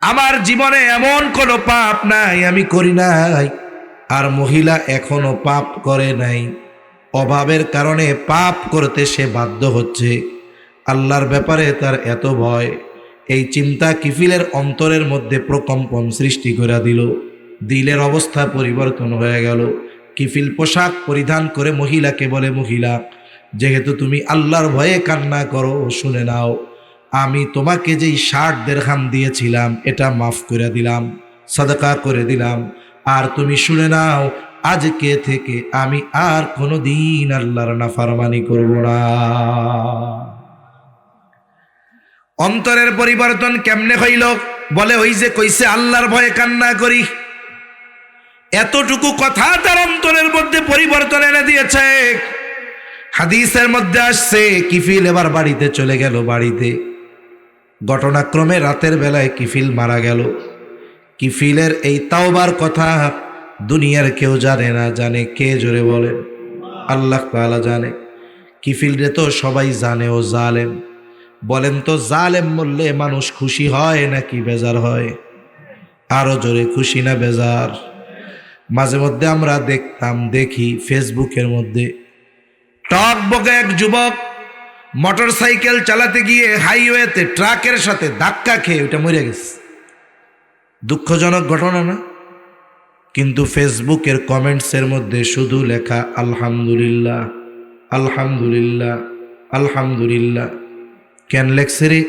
আমার জীবনে এমন কোনো পাপ নাই আমি করি নাই। আর মহিলা এখনো পাপ করে নাই, অভাবের কারণে পাপ করতে সে বাধ্য হচ্ছে। আল্লাহর ব্যাপারে তার এত ভয়, এই চিন্তা কিফিলের অন্তরের মধ্যে প্রকম্পন সৃষ্টি করে দিল। দিলের অবস্থা পরিবর্তন হয়ে গেল। কিফিল পোশাক পরিধান করে মহিলাকে বলে, মহিলা, যেহেতু তুমি আল্লাহর ভয়ে কান্না করো, শুনে নাও, আমি তোমাকে যেই 60 দিরহাম দিয়েছিলাম এটা মাফ করে দিলাম, সাদাকা করে দিলাম। আর তুমি শুনে নাও, আজকে থেকে আমি আর কোনোদিন আল্লাহর নাফরমানি করব না। অন্তরের পরিবর্তন কেমনে হইল? বলে, ওই যে কইছে আল্লাহর ভয়ে কান্না করি, এতটুকু কথা তার অন্তরের মধ্যে পরিবর্তন এনে দিয়েছে। হাদিসের মধ্যে আসছে, কিফিল এবার বাড়িতে চলে গেল। বাড়িতে ঘটনাক্রমে রাতের বেলায় কিফিল মারা গেল। কিফিলের এই তাওবার কথা দুনিয়ার কেউ জানে না। জানে কে? জোরে বলেন। আল্লাহ তাআলা জানে। কিফিল রে তো সবাই জানে ও জালেম। বলেন তো, জালেম বললে মানুষ খুশি হয় নাকি বেজার হয়? আরো জোরে, খুশি না বেজার? মাঝে মধ্যে আমরা দেখি ফেসবুকের মধ্যে টকবকে এক যুবক মোটর সাইকেল চালাতে গিয়ে হাইওয়েতে ট্রাকের সাথে ধাক্কা খেয়ে ওটা মরে গেছে। দুঃখজনক ঘটনা না? কিন্তু ফেসবুকের কমেন্টসের মধ্যে শুধু লেখা আলহামদুলিল্লাহ, আলহামদুলিল্লাহ, আলহামদুলিল্লাহ। কেন লেখছে রে?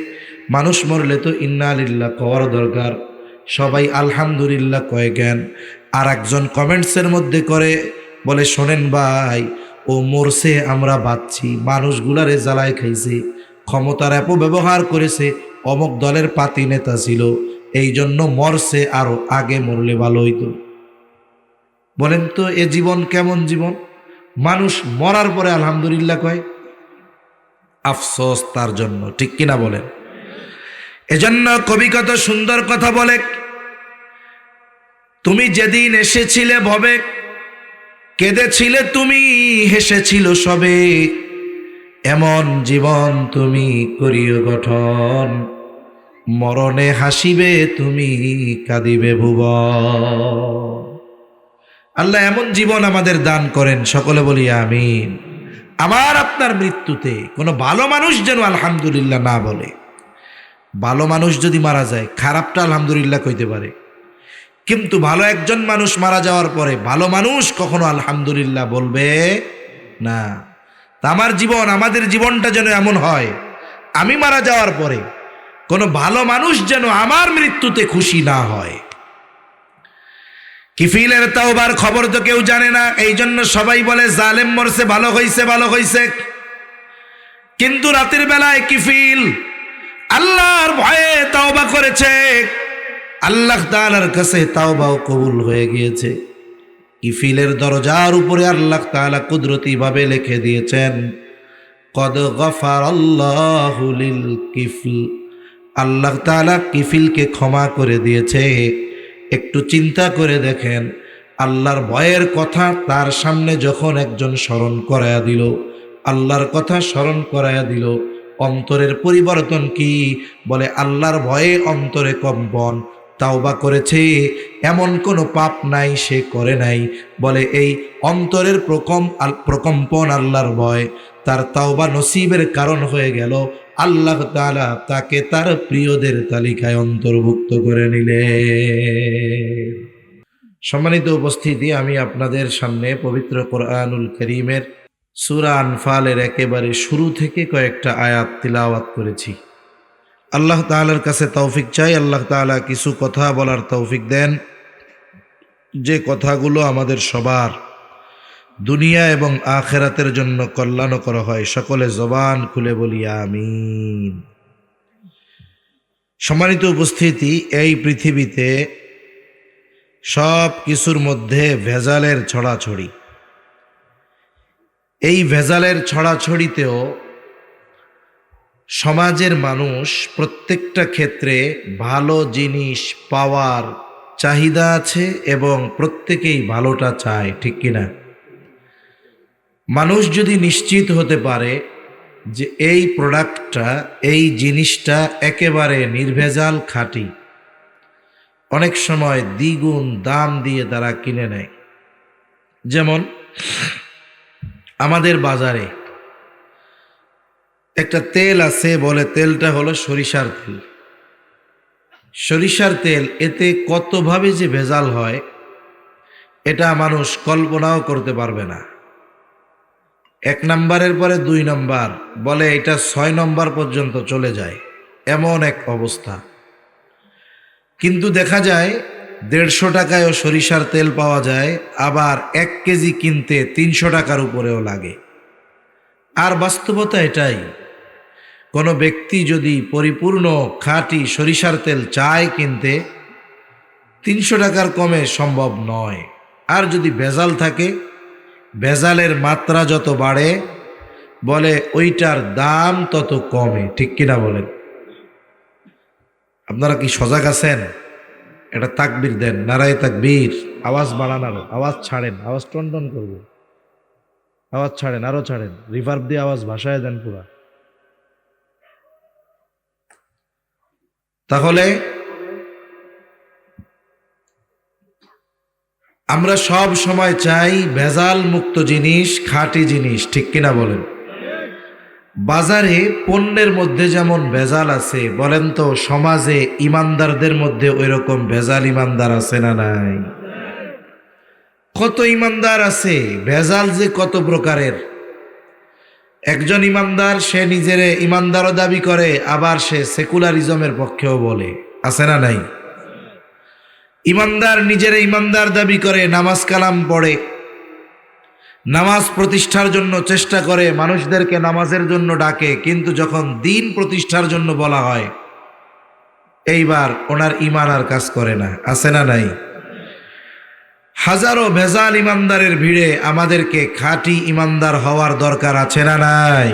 মানুষ মরলে তো ইন্না লিল্লাহ কওয়ার দরকার, সবাই আলহামদুলিল্লাহ কয় কেন? আর একজন কমেন্টসের মধ্যে করে বলে, শোনেন ভাই, ও মরছে আমরা বাঁচছি, মানুষগুলারে জ্বালায় খাইছে, ক্ষমতার অপব্যবহার করেছে, অমুক দলের পাতি নেতা ছিল, এই জন্য মরছে, আরো আগে মরলে ভালো হইতো। বলেন তো, এ জীবন কেমন জীবন? মানুষ মরার পরে আলহামদুলিল্লাহ কয়। আফসোস তার জন্য, ঠিক কিনা বলেন? এজন্য কবি কত সুন্দর কথা বলে, তুমি যেদিন এসেছিলে ভবে, কেঁদেছিলে তুমি, হেসেছিল সবে, এমন জীবন তুমি করিও গঠন, মরণে হাসিবে তুমি, কাঁদিবে ভুবন। আল্লাহ এমন জীবন আমাদের দান করেন, সকলে বলি আমিন। আমার আপনার মৃত্যুতে কোনো ভালো মানুষ যেন আলহামদুলিল্লাহ না বলে। ভালো মানুষ যদি মারা যায়, খারাপটা আলহামদুলিল্লাহ কইতে পারে, কিন্তু ভালো একজন মানুষ মারা যাওয়ার পরে ভালো মানুষ কখনো আলহামদুলিল্লাহ বলবে না। তা আমার জীবন, আমাদের জীবনটা যেন এমন হয়, আমি মারা যাওয়ার পরে কোনো ভালো মানুষ যেন আমার মৃত্যুতে খুশি না হয়। কিফিলের তাওবার খবর তো কেউ জানে না, এই জন্য সবাই বলে জালেম মরছে, ভালো হইছে, ভালো হইছে। কিন্তু রাতের বেলায় কিফিল আল্লাহর ভয়ে তাওবা করেছে, আল্লাহ তাআলার কাছে তাওবাও কবুল হয়ে গিয়েছে। কিফিলের দরজার উপরে আল্লাহ তাআলা কুদরতি ভাবে লিখে দিয়েছেন, কদ গফারাল্লাহু লিল কিফল। আল্লাহ তাআলা কিফিলকে ক্ষমা করে দিয়েছে। একটু চিন্তা করে দেখেন, আল্লাহর ভয়ের কথা তার সামনে যখন একজন স্মরণ করায়া দিল, আল্লাহর কথা স্মরণ করায়া দিল, অন্তরের পরিবর্তন কি? বলে আল্লাহর ভয়ে অন্তরে কম্পন। তাওবা করেছে, এমন কোনো পাপ নাই সে করে নাই। বলে এই অন্তরের প্রকম্পন, আল্লাহর ভয় তার তাওবা নসিবের কারণ হয়ে গেল। আল্লাহ তাআলা তাকে তার প্রিয়দের তালিকায় অন্তর্ভুক্ত করে নিলেন। সম্মানিত উপস্থিতি, আমি আপনাদের সামনে পবিত্র কোরআনুল কারীমের সূরা আনফালের একেবারে শুরু থেকে কয়েকটা আয়াত তিলাওয়াত করেছি। আল্লাহ তাআলার কাছে তৌফিক চাই, আল্লাহ তাআলা কিছু কথা বলার তৌফিক দেন, যে কথাগুলো আমাদের সবার দুনিয়া এবং আখিরাতের জন্য কল্যাণকর হয়। সকলে জবান খুলে বলি আমিন। সম্মানিত উপস্থিতি, এই পৃথিবীতে সব কিছুর মধ্যে ভেজালের ছড়াছড়ি। এই ভেজালের ছড়াছড়িতেও সমাজের মানুষ প্রত্যেকটা ক্ষেত্রে ভালো জিনিস পাওয়ার চাহিদা আছে এবং প্রত্যেকেই ভালোটা চায়, ঠিক কিনা? মানুষ যদি নিশ্চিত হতে পারে যে এই প্রোডাক্টটা, এই জিনিসটা একেবারে নির্ভেজাল খাঁটি, অনেক সময় দ্বিগুণ দাম দিয়ে তারা কিনে নেয়। যেমন আমাদের বাজারে একটা তেল আছে, বলে তেলটা হলো সরিষার তেল। সরিষার তেল, এতে কতভাবে যে ভেজাল হয় এটা মানুষ কল্পনাও করতে পারবে না। 1 নম্বরের পরে 2 নম্বর, বলে এটা 6 নম্বর পর্যন্ত চলে যায়, এমন এক অবস্থা। কিন্তু দেখা যায় 150 টাকায়ও সরিষার তেল পাওয়া যায়, আবার 1 কেজি কিনতে 300 টাকার উপরেও লাগে। আর বাস্তবতা এটাই, কোনো ব্যক্তি যদি পরিপূর্ণ খাঁটি সরিষার তেল চায় কিনতে, 300 টাকার কমে সম্ভব নয়। আর যদি ভেজাল থাকে, ভেজালের মাত্রা যত বাড়ে, বলে ওইটার দাম তত কমে। ঠিক কিনা বলেন? আপনারা কি সজাগ আছেন? এটা তাকবীর দেন, নারায়ে তাকবীর। আওয়াজ বাড়ান, আরো আওয়াজ ছাড়েন, আওয়াজ টনটন করবে, আওয়াজ ছাড়েন, আরো ছাড়েন, রিভার্ব দিয়ে আওয়াজ ভাসায় দেন পুরা। তাহলে আমরা সব সময় চাই ভেজাল মুক্ত জিনিস, খাঁটি জিনিস। ঠিক কিনা বলেন? বাজারে পণ্যের মধ্যে যেমন ভেজাল আছে, বলেন তো সমাজে ইমানদারদের মধ্যে ওই রকম ভেজাল ইমানদার আছে না নাই? কত ইমানদার আছে, ভেজাল যে কত প্রকারের। একজন ইমানদার, সে নিজের ইমানদারও দাবি করে, আবার সে সেকুলারিজমের পক্ষেও বলে, আছে না নাই? ইমানদার নিজের ইমানদার দাবি করে, নামাজ কালাম পড়ে, নামাজ প্রতিষ্ঠার জন্য চেষ্টা করে, মানুষদেরকে নামাজের জন্য ডাকে, কিন্তু যখন দিন প্রতিষ্ঠার জন্য বলা হয়, এইবার ওনার ঈমান আর কাজ করে না, আছে না নাই? হাজারো ভেজাল ইমানদারের ভিড়ে আমাদেরকে খাঁটি ইমানদার হওয়ার দরকার আছে না নাই?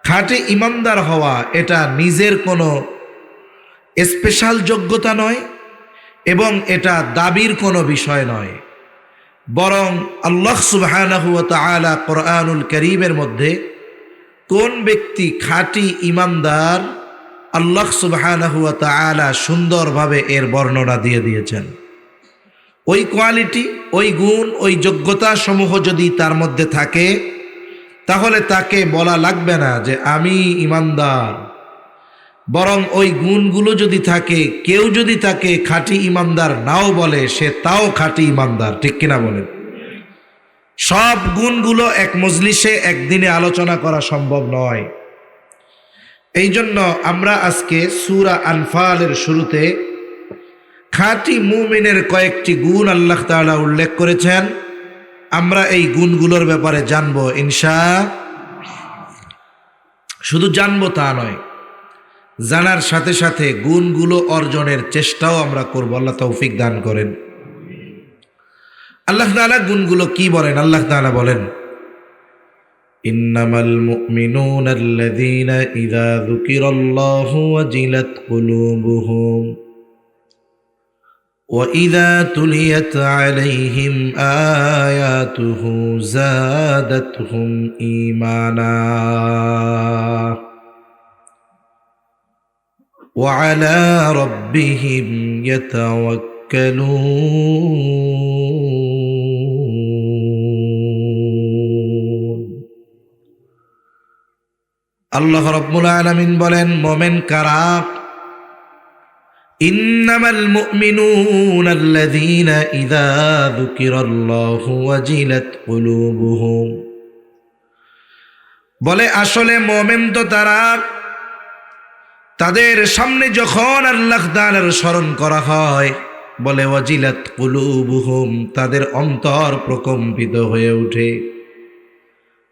খাঁটি ইমানদার হওয়া এটা নিজের কোনো স্পেশাল যোগ্যতা নয়, এবং এটা দাবির কোনো বিষয় নয়, বরং আল্লাহ সুবহানাহু ওয়া তাআলা কোরআনুল কারীমের মধ্যে কোন ব্যক্তি খাঁটি ইমানদার, আল্লাহ সুবহানাহু ওয়া তাআলা সুন্দরভাবে এর বর্ণনা দিয়ে দিয়েছেন। ওই কোয়ালিটি, ওই গুণ, ওই যোগ্যতা সমূহ যদি তার মধ্যে থাকে, তাহলে তাকে বলা লাগবে না যে আমি ইমানদার। বরং ওই গুণগুলো যদি থাকে, কেউ যদি তাকে খাঁটি ইমানদার নাও বলে, সে তাও খাঁটি ইমানদার। ঠিক কিনা বলেন? সব গুণগুলো এক মজলিসে একদিনে আলোচনা করা সম্ভব নয়। এই জন্য আমরা আজকে সূরা আনফালের শুরুতে খাঁটি মুমিনের কয়েকটি গুণ আল্লাহ তাআলা উল্লেখ করেছেন। আমরা এই গুণগুলোর ব্যাপারে জানবো ইনশাআল্লাহ। শুধু জানবো তা নয়, জানার সাথে সাথে গুণগুলো অর্জনের চেষ্টাও আমরা করব। আল্লাহ তৌফিক দান করেন। আল্লাহ তাআলা গুণগুলো কি বলেন? আল্লাহ তাআলা বলেন, ইন্নামাল মুমিনুনা আল্লাযীনা ইযা যুকিরাল্লাহু ওয়াজিলাত কুলুবুহুম ওয়া ইযা তুলিয়াত আলাইহিম আয়াতুহু যাদাতহুম ঈমানা وعلى ربهم يتوكلون। আল্লাহ রাব্বুল আলামিন বলেন, মোমেন কারা? ইন্নামাল মুমিনুনা আল্লাযীনা ইযা যুকিরাল্লাহু ওয়াজিলাত কুলুবুহুম। বলে আসলে মোমেন তো তারা, তাদের সামনে যখন আল্লাহ তাআলার স্মরণ করা হয়, বলে ওয়াজিলাত কুলুবুহুম, তাদের অন্তর প্রকম্পিত হয়ে ওঠে।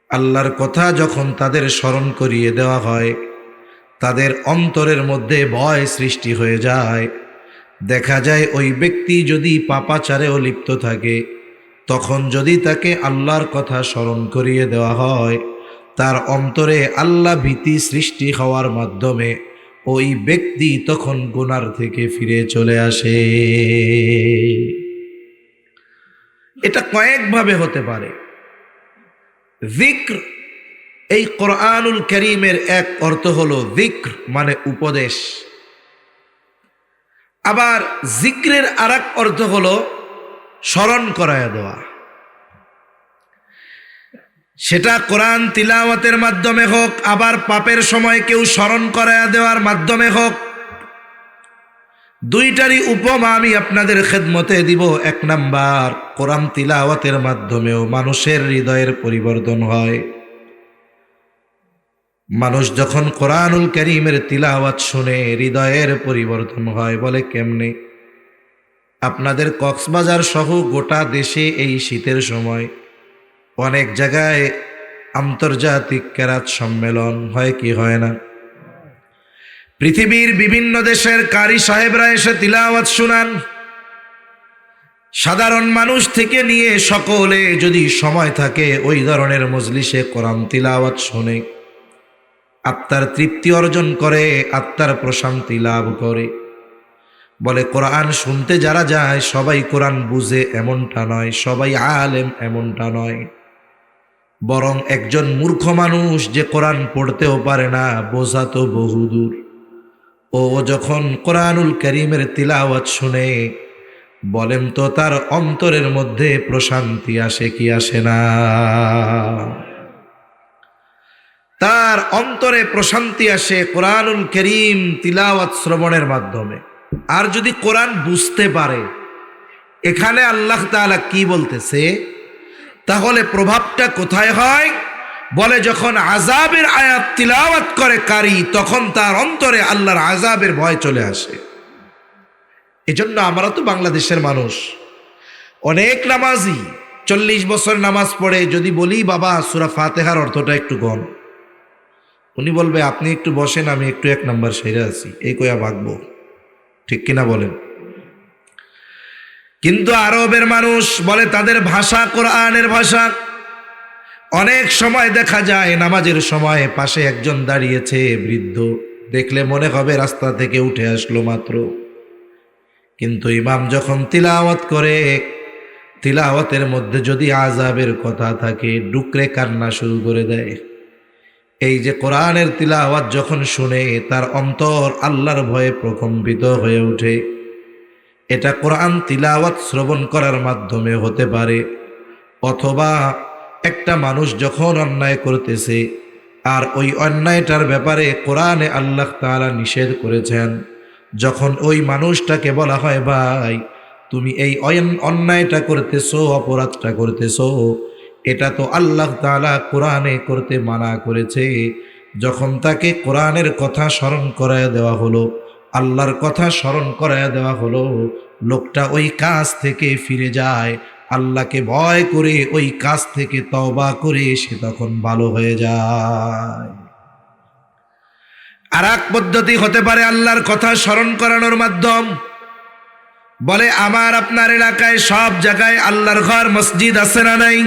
আল্লাহর কথা যখন তাদের স্মরণ করিয়ে দেওয়া হয়, তাদের অন্তরের মধ্যে ভয় সৃষ্টি হয়ে যায়। দেখা যায় ওই ব্যক্তি যদি পাপাচারেও লিপ্ত থাকে, তখন যদি তাকে আল্লাহর কথা স্মরণ করিয়ে দেওয়া হয়, তার অন্তরে আল্লাহ ভীতি সৃষ্টি হওয়ার মাধ্যমে ওই ব্যক্তি তখন গুনার থেকে ফিরে চলে আসে। এটা কয়েকভাবে হতে পারে। যিকর, এই কোরআনুল কারীমের এক অর্থ হলো যিকর মানে উপদেশ। আবার জিক্রের আরেক অর্থ হলো স্মরণ করায়া দেওয়া, সেটা কোরআন তিলাওয়াতের মাধ্যমে হোক, আবার পাপের সময় কেউ স্মরণ করায়া দেওয়ার মাধ্যমে হোক। দুইটারই উপমা আমি আপনাদের খেদমতে দিব। এক নাম্বার, কোরআন তিলাওয়াতের মাধ্যমেও মানুষের হৃদয়ের পরিবর্তন হয়। মানুষ যখন কোরআনুল কারীমের তিলাওয়াত শুনে হৃদয়ের পরিবর্তন হয়। বলে কেমনে? আপনাদের কক্সবাজার সহ গোটা দেশে এই শীতের সময় অনেক জায়গায় আন্তর্জাতিক কেরাত সম্মেলন হয় কি হয় না? পৃথিবীর বিভিন্ন দেশের কারি সাহেবরা এসে তিলাওয়াত শুনান। সাধারণ মানুষ থেকে নিয়ে সকলে যদি সময় থাকে ওই ধরনের মজলিসে কোরআন তিলাওয়াত শুনে আত্মার তৃপ্তি অর্জন করে, আত্মার প্রশান্তি লাভ করে। বলে কোরআন শুনতে যারা যায় সবাই কোরআন বুঝে এমনটা নয়, সবাই আলেম এমনটা নয়, বরং একজন মূর্খ মানুষ যে কোরআন পড়তেও পারে না, বোঝা তো বহুদূর, ও যখন কোরআনুল কারীমের তিলাওয়াত শুনে বলেন তো তার অন্তরের মধ্যে প্রশান্তি আসে কি আসে না? তার অন্তরে প্রশান্তি আসে কোরআনুল কারীম তিলাওয়াত শ্রবণের মাধ্যমে। আর যদি কোরআন বুঝতে পারে, এখানে আল্লাহ তাআলা কি বলতেছে, তাহলে প্রভাবটা কোথায় হয়? বলে যখন আযাবের আয়াত তিলাওয়াত করে কারি, তখন তার অন্তরে আল্লাহর আযাবের ভয় চলে আসে। এজন্য আমরা তো বাংলাদেশের মানুষ, অনেক নামাজি 40 বছর নামাজ পড়ে, যদি বলি বাবা সূরা ফাতিহার অর্থটা একটু গণ, উনি বলবে আপনি একটু বসেন, আমি একটু 1 নাম্বার সেরে আছি, এই কয়া ভাগবো। ঠিক কিনা বলেন? কিন্তু আরবের মানুষ বলে তাদের ভাষা কোরআনের ভাষা। অনেক সময় দেখা যায় নামাজের সময় পাশে একজন দাঁড়িয়েছে বৃদ্ধ, দেখলে মনে হবে রাস্তা থেকে উঠে আসলো মাত্র, কিন্তু ইমাম যখন তিলাওয়াত করে, তিলাওয়াতের মধ্যে যদি আযাবের কথা থাকে ডুকরে কান্না শুরু করে দেয়। এই যে কোরআনের তিলাওয়াত যখন শুনে তার অন্তর আল্লাহর ভয়ে প্রকম্পিত হয়ে ওঠে। এটা কোরআন তিলাওয়াত শ্রবণ করার মাধ্যমে হতে পারে, অথবা একটা মানুষ যখন অন্যায় করতেছে আর ওই অন্যায়টার ব্যাপারে কোরআনে আল্লাহ তাআলা নিষেধ করেছেন, যখন ওই মানুষটাকে বলা হয় ভাই তুমি এই অন্যায়টা করতেছো, অপরাধটা করতেছো, এটা তো আল্লাহ তাআলা কোরআনে করতে মানা করেছে, যখন তাকে কোরআনের কথা স্মরণ করায় দেওয়া হলো, আল্লাহর কথা স্মরণ করায় দেওয়া হলো, লোকটা ওই কাজ থেকে ফিরে যায়, আল্লাহকে ভয় করে ওই কাজ থেকে তওবা করে সে তখন ভালো হয়ে যায়। আর এক পদ্ধতি হতে পারে আল্লাহর কথা স্মরণ করানোর মাধ্যম। বলে আমার আপনার এলাকায় সব জায়গায় আল্লাহর ঘর মসজিদ আছে না নাই?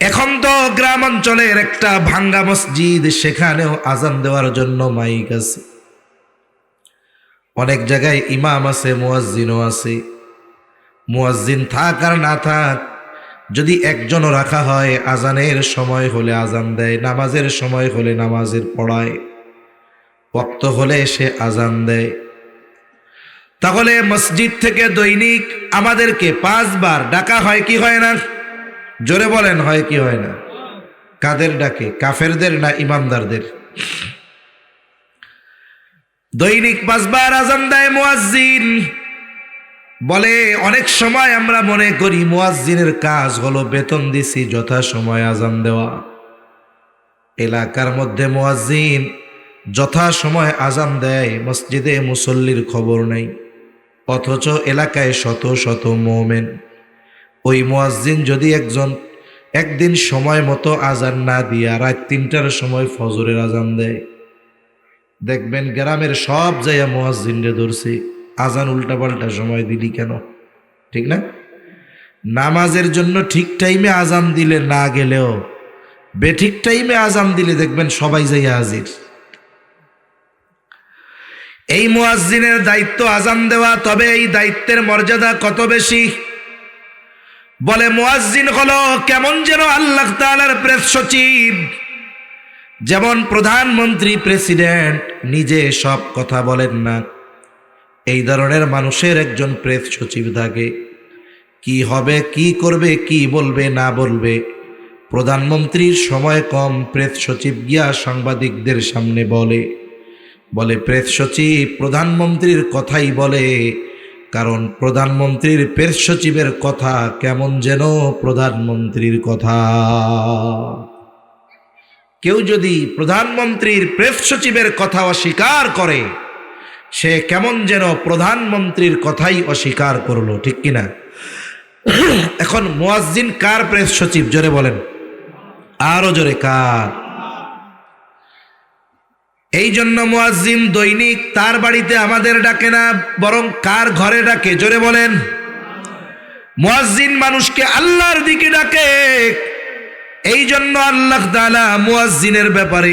এখন তো গ্রাম অঞ্চলের একটা ভাঙ্গা মসজিদ, সেখানেও আজান দেওয়ার জন্য মাইক আছে, অনেক জায়গায় ইমাম আছে, মুয়াজ্জিনও আছে। মুয়াজ্জিন থাক আর না থাক, যদি একজনও রাখা হয়, আজানের সময় হলে আজান দেয়, নামাজের সময় হলে নামাজের পড়ায়, ওয়াক্ত হলে সে আজান দেয়। তাহলে মসজিদ থেকে দৈনিক আমাদেরকে 5 বার ডাকা হয় কি হয় না? জোরে বলেন, হয় কি হয় না? কাদের ডাকে? কাফেরদের না ইমানদারদের? দৈনিক 5 বার আজান দেয় মুয়াজ্জিন। বলে অনেক সময় আমরা মনে করি মুয়াজ্জিনের কাজ হলো বেতন দিছি যথা সময় আজান দেওয়া। এলাকার মধ্যে মুয়াজ্জিন যথা সময় আজান দেয়, মসজিদে মুসল্লির খবর নেই, অথচ এলাকায় শত শত মুমিন। ওই মুয়াজ্জিন যদি একদিন সময় মতো আজান না দিয়া রাত 3টার সময় ফজরের আজান দেয়, দেখবেন গ্রামের সব জায়গা মুয়াজ্জিনরে ধরছে, আজান উল্টাপাল্টা সময় দিলি কেন? ঠিক না? নামাজের জন্য ঠিক টাইমে আজান দিলে না গেলেও বেঠিক টাইমে আজান দিলে দেখবেন সবাই যাইয়া হাজির। এই মুয়াজ্জিনের দায়িত্ব আজান দেওয়া, তবে এই দায়িত্বের মর্যাদা কত বেশি! বলে মুয়াজ্জিন হলো কেমন যেন আল্লাহ তাআলার প্রেস সচিব। যেমন প্রধানমন্ত্রী, প্রেসিডেন্ট নিজে সব কথা বলেন না, এই ধরনের মানুষের একজন প্রেস সচিব থাকে। কি হবে, কি করবে, কি বলবে না বলবে, প্রধানমন্ত্রীর সময় কম, প্রেস সচিব গিয়া সাংবাদিকদের সামনে বলে প্রেস সচিব প্রধানমন্ত্রীর কথাই বলে, কারণ প্রধানমন্ত্রীর প্রেস সচিবের কথা কেমন যেন প্রধানমন্ত্রীর কথা। কেউ যদি প্রধানমন্ত্রীর প্রেস সচিবের কথা অস্বীকার করে, সে কেমন যেন প্রধানমন্ত্রীর কথাই অস্বীকার করলো, ঠিক কিনা? এখন মুয়াজ্জিন কার প্রেস সচিব? জোরে বলেন, আরো জোরে, কার? এই জন্য মুয়াজ্জিন দৈনিক তার বাড়িতে আমাদের ডাকে না, বরং কার ঘরে ডাকে? জোরে বলেন। মুয়াজ্জিন মানুষকে আল্লাহর দিকে ডাকে। এই জন্য আল্লাহ তাআলা মুয়াজ্জিনের ব্যাপারে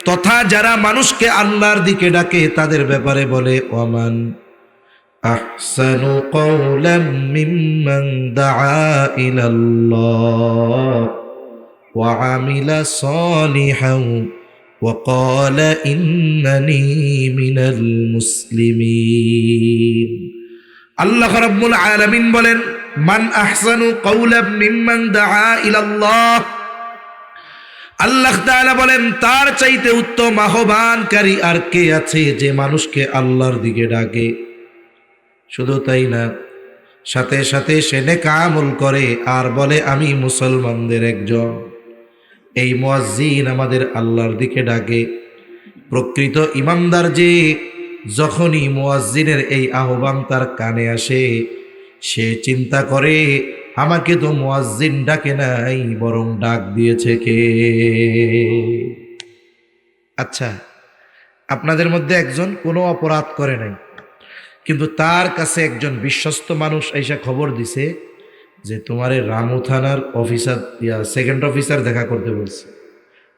তথা যারা মানুষকে আল্লাহর দিকে ডাকে তাদের ব্যাপারে বলে, ওয়ামান আহসানু কওলাম মিম্মান দাআ ইলাল্লাহ ওয়া আমিলা সালিহান ওয়া ক্বালা ইন্নানি মিনাল মুসলিমিন। আল্লাহ রাব্বুল আলামিন বলেন, মান আহসানু কওলাম মিম্মান দাআ ইলাল্লাহ। আল্লাহ তাআলা বলেন, তার চাইতে উত্তম আহ্বানকারী আর কে আছে যে মানুষকে আল্লাহর দিকে ডাকে। শুধু তাই না, সাথে সাথে সে নেক আমল করে আর বলে আমি মুসলমানদের একজন। এই মুয়াজ্জিন আমাদের আল্লাহর দিকে ডাকে। প্রকৃত ইমানদার যে যখনই মুয়াজ্জিনের এই আহ্বান তার কানে আসে, সে চিন্তা করে আমাকে তো মুয়াজ্জিন ডাকে নাই, বরং ডাক দিয়েছে কে? আচ্ছা, আপনাদের মধ্যে একজন কোনো অপরাধ করে নাই, কিন্তু তার কাছে একজন বিশ্বস্ত মানুষ এসে খবর দিছে যে তোমারে রামু থানার অফিসার সেকেন্ড অফিসার দেখা করতে বলছে,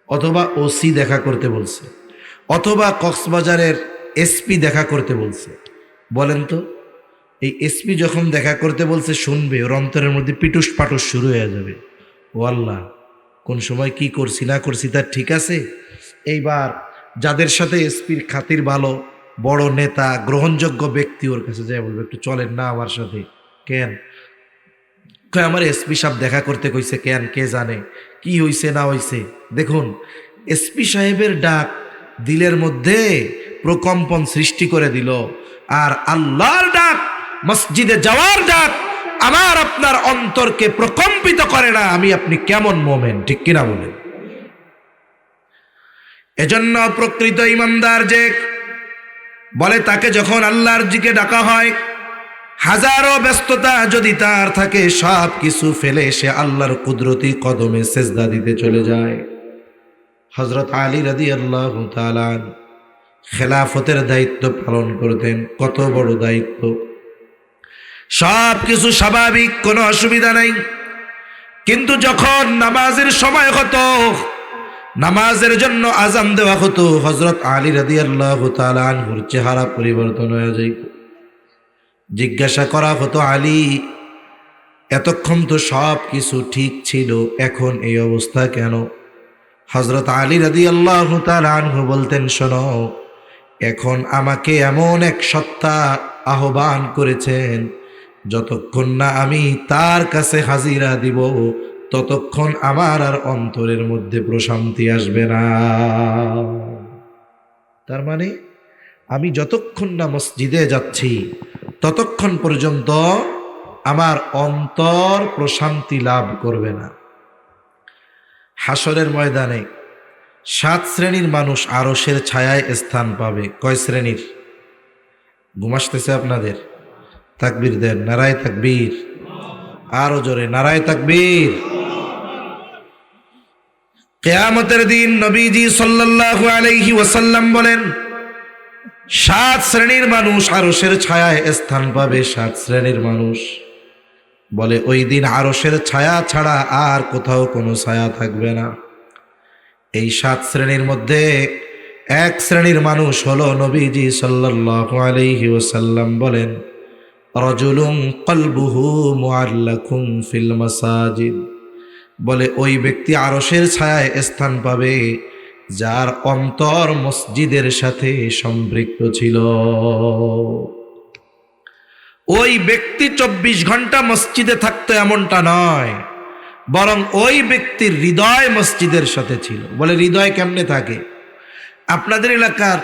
অথবা ওসি দেখা করতে বলছে, অথবা কক্সবাজারের এসপি দেখা করতে বলছে। বলেন তো, এই এসপি যখন দেখা করতে বলছে শুনবে, ওর অন্তরের মধ্যে পিটুস পাটুস শুরু হয়ে যাবে। ও আল্লাহ, কোন সময় কি করছি না করছি তার ঠিক আছে। এইবার যাদের সাথে এসপির খাতির ভালো, বড় নেতা, গ্রহণযোগ্য ব্যক্তি, ওর কাছে যায় বলবে একটু চলেন না আমার সাথে। কেন? আমার এসপি সাহেব দেখা করতে কইছে। কেন? কে জানে কি হইছে না হইছে। দেখুন, এসপি সাহেবের ডাক দিলের মধ্যে প্রকম্পন সৃষ্টি করে দিল, আর আল্লাহর ডাক, মসজিদে যাওয়ার ডাক আমার আপনার অন্তরকে প্রকম্পিত করে না। আমি আপনি কেমন মোমেন, ঠিক কিনা বলেন? এজন্য প্রকৃত ইমানদার যে বলে, তাকে যখন আল্লাহর দিকে ডাকা হয়, হাজারো ব্যস্ততা যদি তার থাকে, সব কিছু ফেলে সে আল্লাহর কুদরতি কদমে সেজদা দিতে চলে যায়। হযরত আলী রাদিয়াল্লাহু তাআলা খেলাফতের দায়িত্ব পালন করতেন। কত বড় দায়িত্ব! সব কিছু স্বাভাবিক, কোনো অসুবিধা নাই। কিন্তু যখন নামাজের সময় হতো, নামাজের জন্য আযান দেওয়া হতো, হযরত আলী রাদিয়াল্লাহু তাআলা আনহুর চেহারা পরিবর্তন হয়ে যায়। জিজ্ঞাসা করা হতো, আলী, এতক্ষণ তো সব কিছু ঠিক ছিল, এখন এই অবস্থা কেন? হযরত আলী রাদিয়াল্লাহু তাআলা আনহু বলতেন, শোনো, এখন আমাকে এমন এক সত্তা আহ্বান করেছেন, যতক্ষণ না আমি তার কাছে হাজিরা দিব, ততক্ষণ আমার আর অন্তরের মধ্যে প্রশান্তি আসবে না। তার মানে আমি যতক্ষণ না মসজিদে যাচ্ছি, ততক্ষণ পর্যন্ত আমার অন্তর প্রশান্তি লাভ করবে না। হাসরের ময়দানে 7 শ্রেণীর মানুষ আরশের ছায়ায় স্থান পাবে। কয় শ্রেণীর? ঘুম আসতেছে আপনাদের? তাকবীর দেন, নারায়ে তাকবীর, আরো জোরে নারায়ে তাকবীর। কিয়ামতের দিন নবীজি সাল্লাল্লাহু আলাইহি ওয়াসাল্লাম বলেন, 7 শ্রেণীর মানুষ আরশের ছায়ায় স্থান পাবে। 7 শ্রেণীর মানুষ বলে, ওই দিন আরশের ছায়া ছাড়া আর কোথাও কোনো ছায়া থাকবে না। এই 7 শ্রেণীর মধ্যে 1 শ্রেণীর মানুষ হলো, নবীজি সাল্লাল্লাহু আলাইহি ওয়াসাল্লাম বলেন, রাজুলুন কলবুহু মুআল্লাকুন ফিল মাসাজিদ। বলে, ওই ব্যক্তি আরশের ছায়ায় স্থান পাবে যার অন্তর মসজিদের সাথে সম্পৃক্ত ছিল। ওই ব্যক্তি 24 ঘন্টা মসজিদে থাকতো এমনটা নয়, বরং ওই ব্যক্তির হৃদয় মসজিদের সাথে ছিল। বলে হৃদয় কেমনে থাকে? আপনাদের এলাকার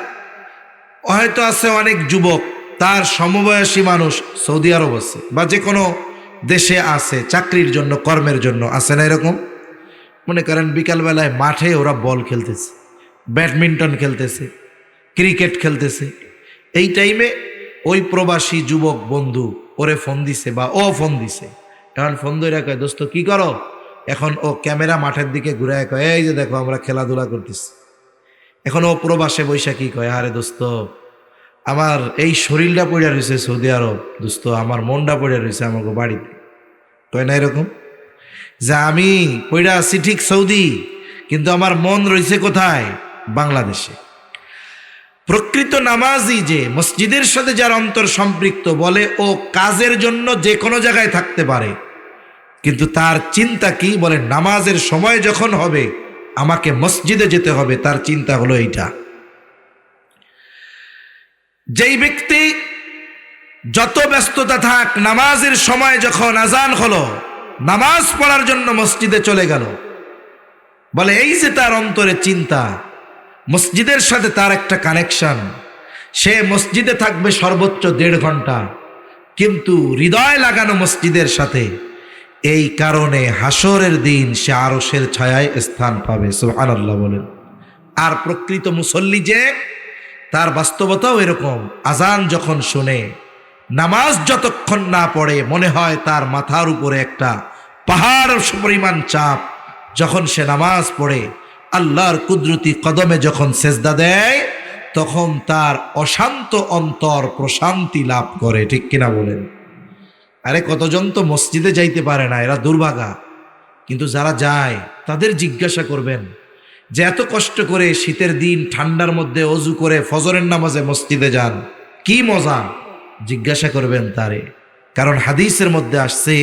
হয়তো আছে অনেক যুবক, তার সমবয়সী মানুষ সৌদি আরব আছে বা যে কোনো দেশে আছে চাকরির জন্য, কর্মের জন্য, আছে না এরকম? মনে করেন বিকালবেলায় মাঠে ওরা বল খেলতেছে, ব্যাডমিন্টন খেলতেছে, ক্রিকেট খেলতেছে। এই টাইমে ওই প্রবাসী যুবক বন্ধু ওরে ফোন দিছে বা ও ফোন দিছে। এখন ফোন ধরে কয়, দোস্ত কি করো? এখন ও ক্যামেরা মাঠের দিকে ঘুরে কয়, এই যে দেখো আমরা খেলাধুলা করতেছি। এখন ও প্রবাসে বৈশা কি কয়, আরে দোস্ত আমার এই শরীরটা পড়ে রয়েছে সৌদি আরব, দোস্ত আমার মনটা পড়ে রয়েছে আমাকে বাড়িতে। কয় না এরকম যে আমি পড়ে আছি ঠিক সৌদি, কিন্তু আমার মন রয়েছে কোথায়? বাংলাদেশে। প্রকৃত নামাজি যে মসজিদের সাথে যার অন্তর সম্পৃক্ত, বলে ও কাজের জন্য যে কোনো জায়গায় থাকতে পারে, কিন্তু তার চিন্তা কি? বলে নামাজের সময় যখন হবে আমাকে মসজিদে যেতে হবে, তার চিন্তা হলো এইটা। যেই ব্যক্তি যত ব্যস্ততা থাক, নামাজের সময় যখন আজান হলো নামাজ পড়ার জন্য মসজিদে চলে গেল, বলে এই যে তার অন্তরে চিন্তা, মসজিদের সাথে তার একটা কানেকশন। সে মসজিদে থাকবে সর্বোচ্চ 1.5 ঘন্টা, কিন্তু হৃদয় লাগানো মসজিদের সাথে। এই কারণে হাসরের দিন সে আরশের ছায়ায় স্থান পাবে। সুবহানাল্লাহ বলেন। আর প্রকৃত মুসল্লি যে, তার বাস্তবতাও এরকম। আজান যখন শুনে, নামাজ যতক্ষণ না পড়ে, মনে হয় তার মাথার উপরে একটা পাহাড় পরিমাণ চাপ। যখন সে নামাজ পড়ে, আল্লাহর কুদরতি কদমে যখন সেজদা দেয়, তখন তার অশান্ত অন্তর প্রশান্তি লাভ করে। ঠিক কিনা বলেন? আরে কতজন তো মসজিদে যাইতে পারে না, এরা দুর্ভাগা। কিন্তু যারা যায় তাদের জিজ্ঞাসা করবেন যে এত কষ্ট করে শীতের দিন ঠান্ডার মধ্যে অজু করে ফজরের নামাজে মসজিদে যান, কি মজা, জিজ্ঞাসা করবেন তারে। কারণ হাদিসের মধ্যে আসছে,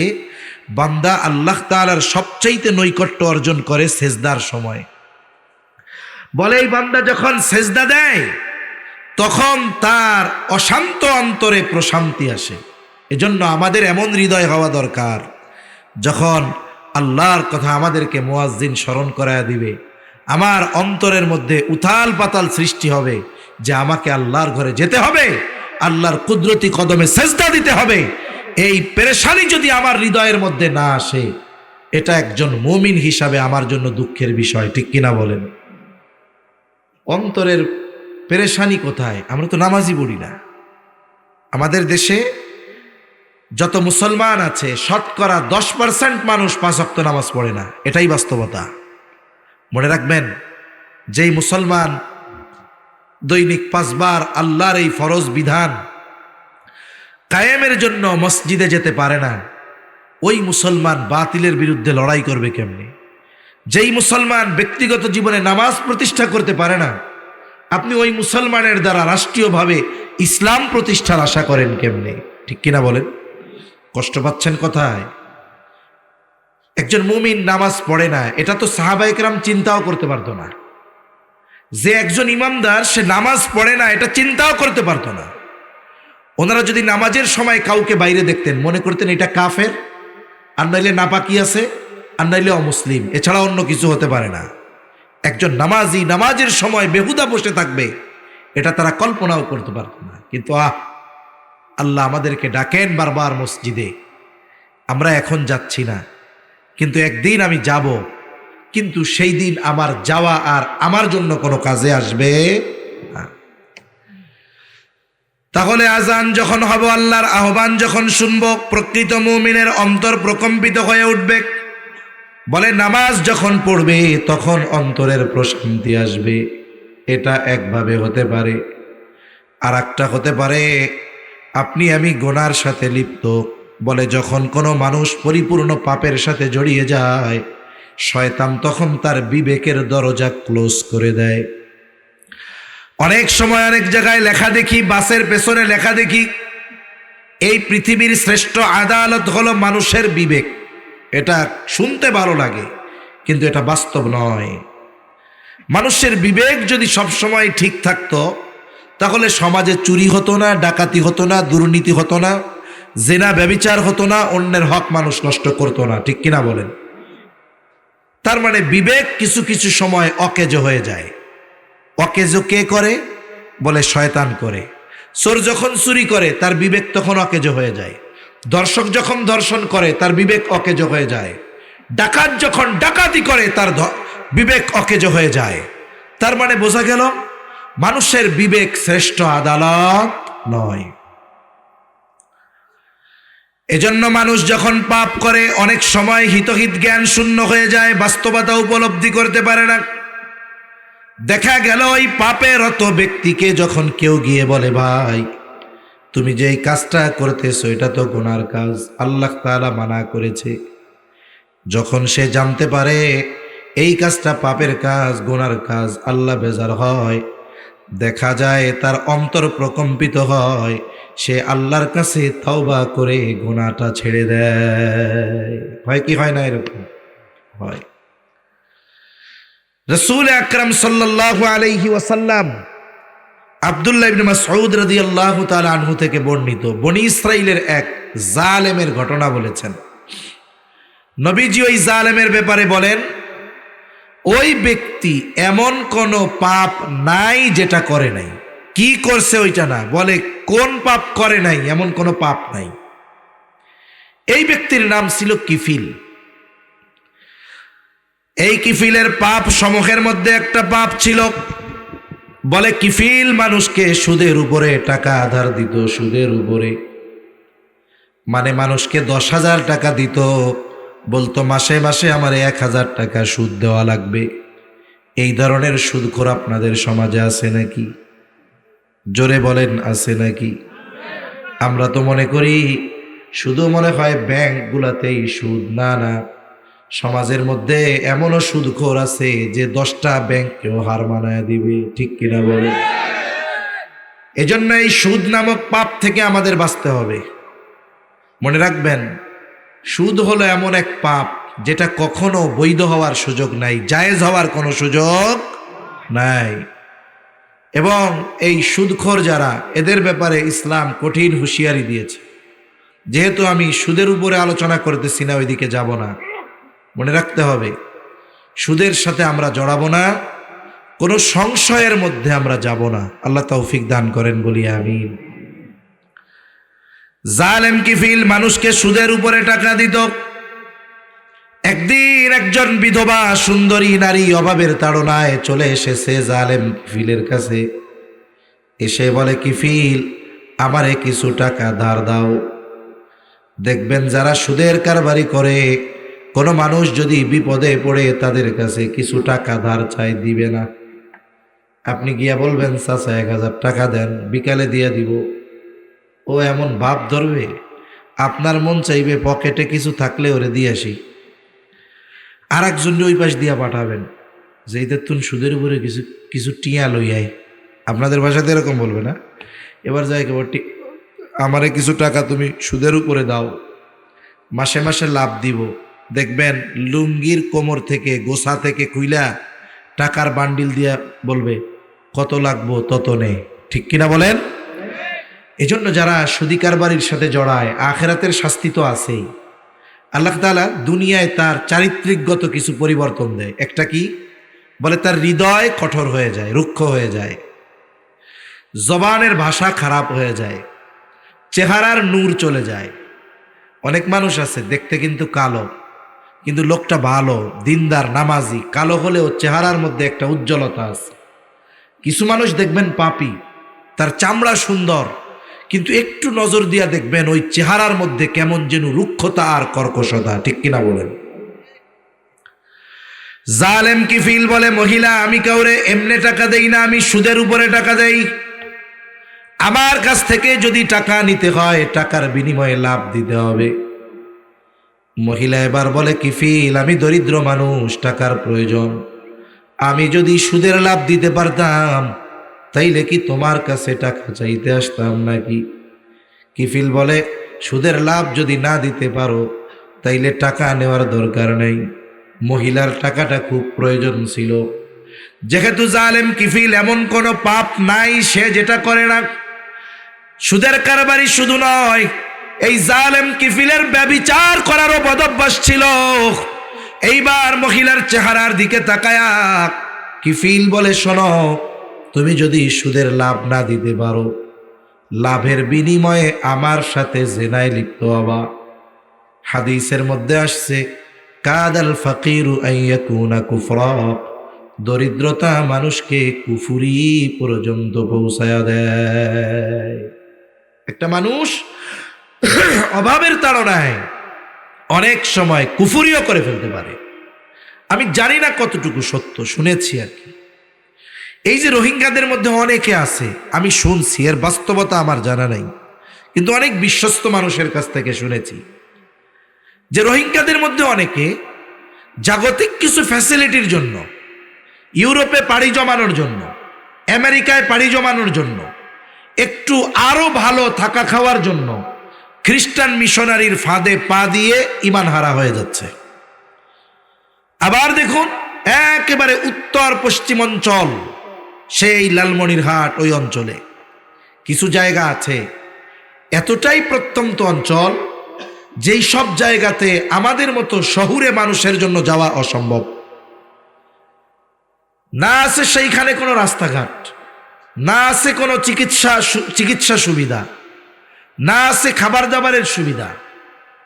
বান্দা আল্লাহ তাআলার সবচাইতে নৈকট্য অর্জন করে সেজদার সময়। বলে এই বান্দা যখন সেজদা দেয় তখন তার অশান্ত অন্তরে প্রশান্তি আসে। এজন্য আমাদের এমন হৃদয় হওয়া দরকার, যখন আল্লাহর কথা আমাদেরকে মুয়াজ্জিন স্মরণ করায়া দিবে, আমার অন্তরের মধ্যে উথাল পাতাল সৃষ্টি হবে যে আমাকে আল্লাহর ঘরে যেতে হবে, আল্লাহর কুদরতি কদমে সেজদা দিতে হবে। এই পেরেশানি যদি আমার হৃদয়ের মধ্যে না আসে, এটা একজন মুমিন হিসাবে আমার জন্য দুঃখের বিষয়। ঠিক কিনা বলেন? অন্তরের পেরেশানি কোথায়? আমরা তো নামাজই পড়ি না। আমাদের দেশে যত মুসলমান আছে, শতকরা 10% মানুষ 5 ওয়াক্ত নামাজ পড়ে না। এটাই বাস্তবতা। মনে রাখবেন, যেই মুসলমান দৈনিক 5 বার আল্লাহর এই ফরজ বিধান কায়েমের জন্য মসজিদে যেতে পারে না, ওই মুসলমান বাতিলের বিরুদ্ধে লড়াই করবে কেমনে? যেই মুসলমান ব্যক্তিগত জীবনে নামাজ প্রতিষ্ঠা করতে পারে না, আপনি ওই মুসলমানের দ্বারা রাষ্ট্রীয়ভাবে ইসলাম প্রতিষ্ঠার আশা করেন কেমনে? ঠিক কিনা বলেন? কষ্ট পাচ্ছেন কোথায়? একজন মুমিন নামাজ পড়ে না, এটা তো সাহাবায়ে কেরাম চিন্তাও করতে পারতো না। যে একজন ইমামদার সে নামাজ পড়ে না, এটা চিন্তাও করতে পারতো না। ওনারা যদি নামাজের সময় কাউকে বাইরে দেখতেন, মনে করতেন এটা কাফের, আর নাইলে নাপাকি আছে, আর নাইলে অমুসলিম, এছাড়া অন্য কিছু হতে পারে না। একজন নামাজি নামাজের সময় বেহুদা বসে থাকবে, এটা তারা কল্পনাও করতে পারত না। কিন্তু আল্লাহ আমাদেরকে ডাকেন বারবার মসজিদে। আমরা এখন যাচ্ছি না, কিন্তু একদিন আমি যাব, কিন্তু সেই দিন আমার যাওয়া আর আমার জন্য কোনো কাজে আসবে না। তাহলে আজান যখন হবে, আল্লাহর আহ্বান যখন শুনবো, প্রকৃত মুমিনের অন্তর প্রকম্পিত হয়ে উঠবে। বলে নামাজ যখন পড়বে তখন অন্তরের প্রশান্তি আসবে। এটা একভাবে হতে পারে। আর একটা হতে পারে, আপনি আমি গুনার সাথে লিপ্ত। বলে যখন কোনো মানুষ পরিপূর্ণ পাপের সাথে জড়িয়ে যায়, শয়তান তখন তার বিবেকের দরজা ক্লোজ করে দেয়। অনেক সময় অনেক জায়গায় লেখা দেখি, বাসের পেছনে লেখা দেখি, এই পৃথিবীর শ্রেষ্ঠ আদালত হলো মানুষের বিবেক। এটা শুনতে ভালো লাগে, কিন্তু এটা বাস্তব নয়। মানুষের বিবেক যদি সবসময় ঠিক থাকতো, তাহলে সমাজে চুরি হতো না, ডাকাতি হতো না, দুর্নীতি হতো না, জিনা ব্যভিচার হতো না, অন্যের হক মানুষ নষ্ট করতো না, ঠিক কিনা বলেন? তার মানে বিবেক কিছু কিছু সময় অকেজো হয়ে যায়। অকেজো কে করে? বলে শয়তান করে। চোর যখন চুরি করে তার বিবেক তখন অকেজো হয়ে যায়। দর্শক যখন দর্শন করে তার বিবেক অকেজো হয়ে যায়। ডাকাত যখন ডাকাতি করে তার বিবেক অকেজো হয়ে যায়। তার মানে বোঝা গেল মানুষের বিবেক শ্রেষ্ঠ আদালত নয়। এজন্য মানুষ যখন পাপ করে অনেক সময় হিতহিত জ্ঞান শূন্য হয়ে যায়, বাস্তবতা উপলব্ধি করতে পারে না। দেখা গেল ওই পাপের রত ব্যক্তিকে যখন কেউ গিয়ে বলে, ভাই তুমি যে এই কাজটা করতেছো এটা তো গুনার কাজ, আল্লাহ তাআলা মানা করেছে, যখন সে জানতে পারে এই কাজটা পাপের কাজ, গুনার কাজ, আল্লাহ বেজার হয়, দেখা যায় তার অন্তর প্রকম্পিত হয়, সে আল্লাহর কাছে তওবা করে গুনাহটা ছেড়ে দেয়। হয় কি হয় না? এরকম হয়। রাসূল আকরাম সাল্লাল্লাহু আলাইহি ওয়াসাল্লাম আব্দুল্লাহ ইবনে মাসউদ রাদিয়াল্লাহু তাআলা আনহু থেকে বর্ণিত বনি ইসরাইলের এক জালেমের ঘটনা বলেছেন। নবীজি ওই জালেমের ব্যাপারে বলেন, ওই ব্যক্তি এমন কোন পাপ নাই যেটা করে নাই। কি করছে ওইটা না, বলে কোন পাপ করে নাই, এমন কোন পাপ নাই। এই ব্যক্তির নাম ছিল কিফিল। এই কিফিলের পাপ সমূহের মধ্যে একটা পাপ ছিল, বলে কিফিল মানুষকে সুদের উপরে টাকা আধার দিত। সুদের উপরে মানে মানুষকে 10,000 টাকা দিত, বলতো মাসে মাসে আমার 1,000 টাকা সুদ দেওয়া লাগবে। এই ধরনের সুদখোর আপনাদের সমাজে আছে নাকি? জোরে বলেন, আছে নাকি? আমরা তো মনে করি শুধু মনে হয় ব্যাংকগুলাতেই সুদ। না না, সমাজের মধ্যে এমনও সুদখোর আছে যে 10টা ব্যাংককেও হার মানায় দিবে, ঠিক কিনা বলে? এজন্য এই সুদ নামক পাপ থেকে আমাদের বাঁচতে হবে। মনে রাখবেন, সুদ হলো এমন এক পাপ যেটা কখনো বৈধ হওয়ার সুযোগ নাই, জায়েজ হওয়ার কোনো সুযোগ নাই। এবং এই সুদখোর যারা, এদের ব্যাপারে ইসলাম কঠিন হুঁশিয়ারি দিয়েছে। যেহেতু আমি সুদের উপরে আলোচনা করতেছি না, ওইদিকে যাব না। মনে রাখতে হবে, সুদের সাথে আমরা জড়াবো না, কোনো সংশয়ের মধ্যে আমরা যাব না। আল্লাহ তৌফিক দান করেন, বলি আমিন। জালেম কিফিল মানুষকে সুদের উপরে টাকা দিত। একদিন একজন বিধবা সুন্দরী নারী অভাবের তাড়নায় চলে এসেছে জালেম কিফিলের কাছে। এসে বলে, কিফিল আমারে কিছু টাকা ধার দাও। দেখবেন যারা সুদের কারবারি করে, কোনো মানুষ যদি বিপদে পড়ে তাদের কাছে কিছু টাকা ধার চাই, দিবে না। আপনি গিয়া বলবেন, চাচা 1,000 টাকা দেন, বিকালে দিয়ে দিব। ও এমন ভাব ধরবে, আপনার মন চাইবে পকেটে কিছু থাকলে ওরে দিয়ে আসি। আর একজন ওই পাশ দিয়া পাঠাবেন যে এই দেখুন সুদের উপরে কিছু কিছু টিয়া লইয়াই। আপনাদের ভাষাতে এরকম বলবে না? এবার যাই কেবল আমারে কিছু টাকা তুমি সুদের উপরে দাও, মাসে মাসে লাভ দিব। দেখবেন লুঙ্গির কোমর থেকে, গোসা থেকে খুইলা টাকার বান্ডিল দিয়া বলবে, কত লাগবো তত নে, ঠিক কিনা বলেন? এজন্য যারা সুদী কারবারির সাথে জড়ায়, আখেরাতের শাস্তি তো আছেই। আল্লাহ তাআলা দুনিয়ায় তার চারিত্রিকগত কিছু পরিবর্তন দেয়। একটা কি বলে, তার হৃদয় কঠোর হয়ে যায়, রুক্ষ হয়ে যায়, জবানের ভাষা খারাপ হয়ে যায়, চেহারার নূর চলে যায়। অনেক মানুষ আছে দেখতে কিন্তু কালো, কিন্তু লোকটা ভালো, দিনদার, নামাজি, কালো হলেও চেহারার মধ্যে একটা উজ্জ্বলতা আছে। কিছু মানুষ দেখবেন পাপী, তার চামড়া সুন্দর, কিন্তু একটু নজর দিয়া দেখবেন ওই চেহারার মধ্যে কেমন যেন রুক্ষতা আর কর্কশতা, ঠিক কিনা বলেন? জালেম কিফিল বলে, মহিলা আমি কাউরে এমনে টাকা দেই না, আমি সুদের উপরে টাকা দেই। আমার কাছ থেকে যদি টাকা নিতে হয়, টাকার বিনিময়ে লাভ দিতে হবে। মহিলা এবার বলে, কিফিল আমি দরিদ্র মানুষ, টাকার প্রয়োজন, আমি যদি সুদের লাভ দিতে পারতাম তাইলে কি তোমার কাছে টাকা চাইতে আসতাম নাকি? কিফিল বলে, সুদের লাভ যদি না দিতে পারো তাইলে টাকা নেওয়ার দরকার নেই। মহিলার টাকাটা খুব প্রয়োজন ছিল। যেহেতু জালেম কিফিল এমন কোনো পাপ নাই সে যেটা করে না। সুদের কারবারি শুধু নয়, এই জালেম কিফিলের ব্যভিচার করারও বদভ্যাস ছিল। এইবার মহিলার চেহারার দিকে তাকায়া কিফিল বলে, শোনো, তুমি যদি সুদের লাভ না দিতে পারো, লাভের বিনিময়ে আমার সাথে জেনায় লিপ্ত হবা। হাদিসের মধ্যে আসছে, কাদাল ফাকিরু আইয়াকুনা কুফরা, দরিদ্রতা মানুষকে কুফুরি পর্যন্ত পৌঁছায়া দেয়। একটা মানুষ অভাবের তাড়নায় অনেক সময় কুফুরিও করে ফেলতে পারে। আমি জানি না কতটুকু সত্য, শুনেছি আর কি। এই যে রোহিঙ্গাদের মধ্যে অনেকে আছে, আমি শুনছি, এর বাস্তবতা আমার জানা নাই, কিন্তু অনেক বিশ্বস্ত মানুষের কাছ থেকে শুনেছি যে রোহিঙ্গাদের মধ্যে অনেকে জাগতিক কিছু ফ্যাসিলিটির জন্য, ইউরোপে পাড়ি জমানোর জন্য, আমেরিকায় পাড়ি জমানোর জন্য, একটু আরো ভালো থাকা খাওয়ার জন্য খ্রিস্টান মিশনারির ফাঁদে পা দিয়ে ঈমান হারা হয়ে যাচ্ছে। আবার দেখুন, একেবারে উত্তর পশ্চিম অঞ্চল, সেই লালমনিরহাট, ওই অঞ্চলে কিছু জায়গা আছে এতটাই প্রত্যন্ত অঞ্চল, যেই সব জায়গাতে আমাদের মতো শহুরে মানুষের জন্য যাওয়া অসম্ভব। না আছে সেইখানে কোনো রাস্তাঘাট, না আছে কোনো চিকিৎসা সুবিধা, না আছে খাবার দাবারের সুবিধা।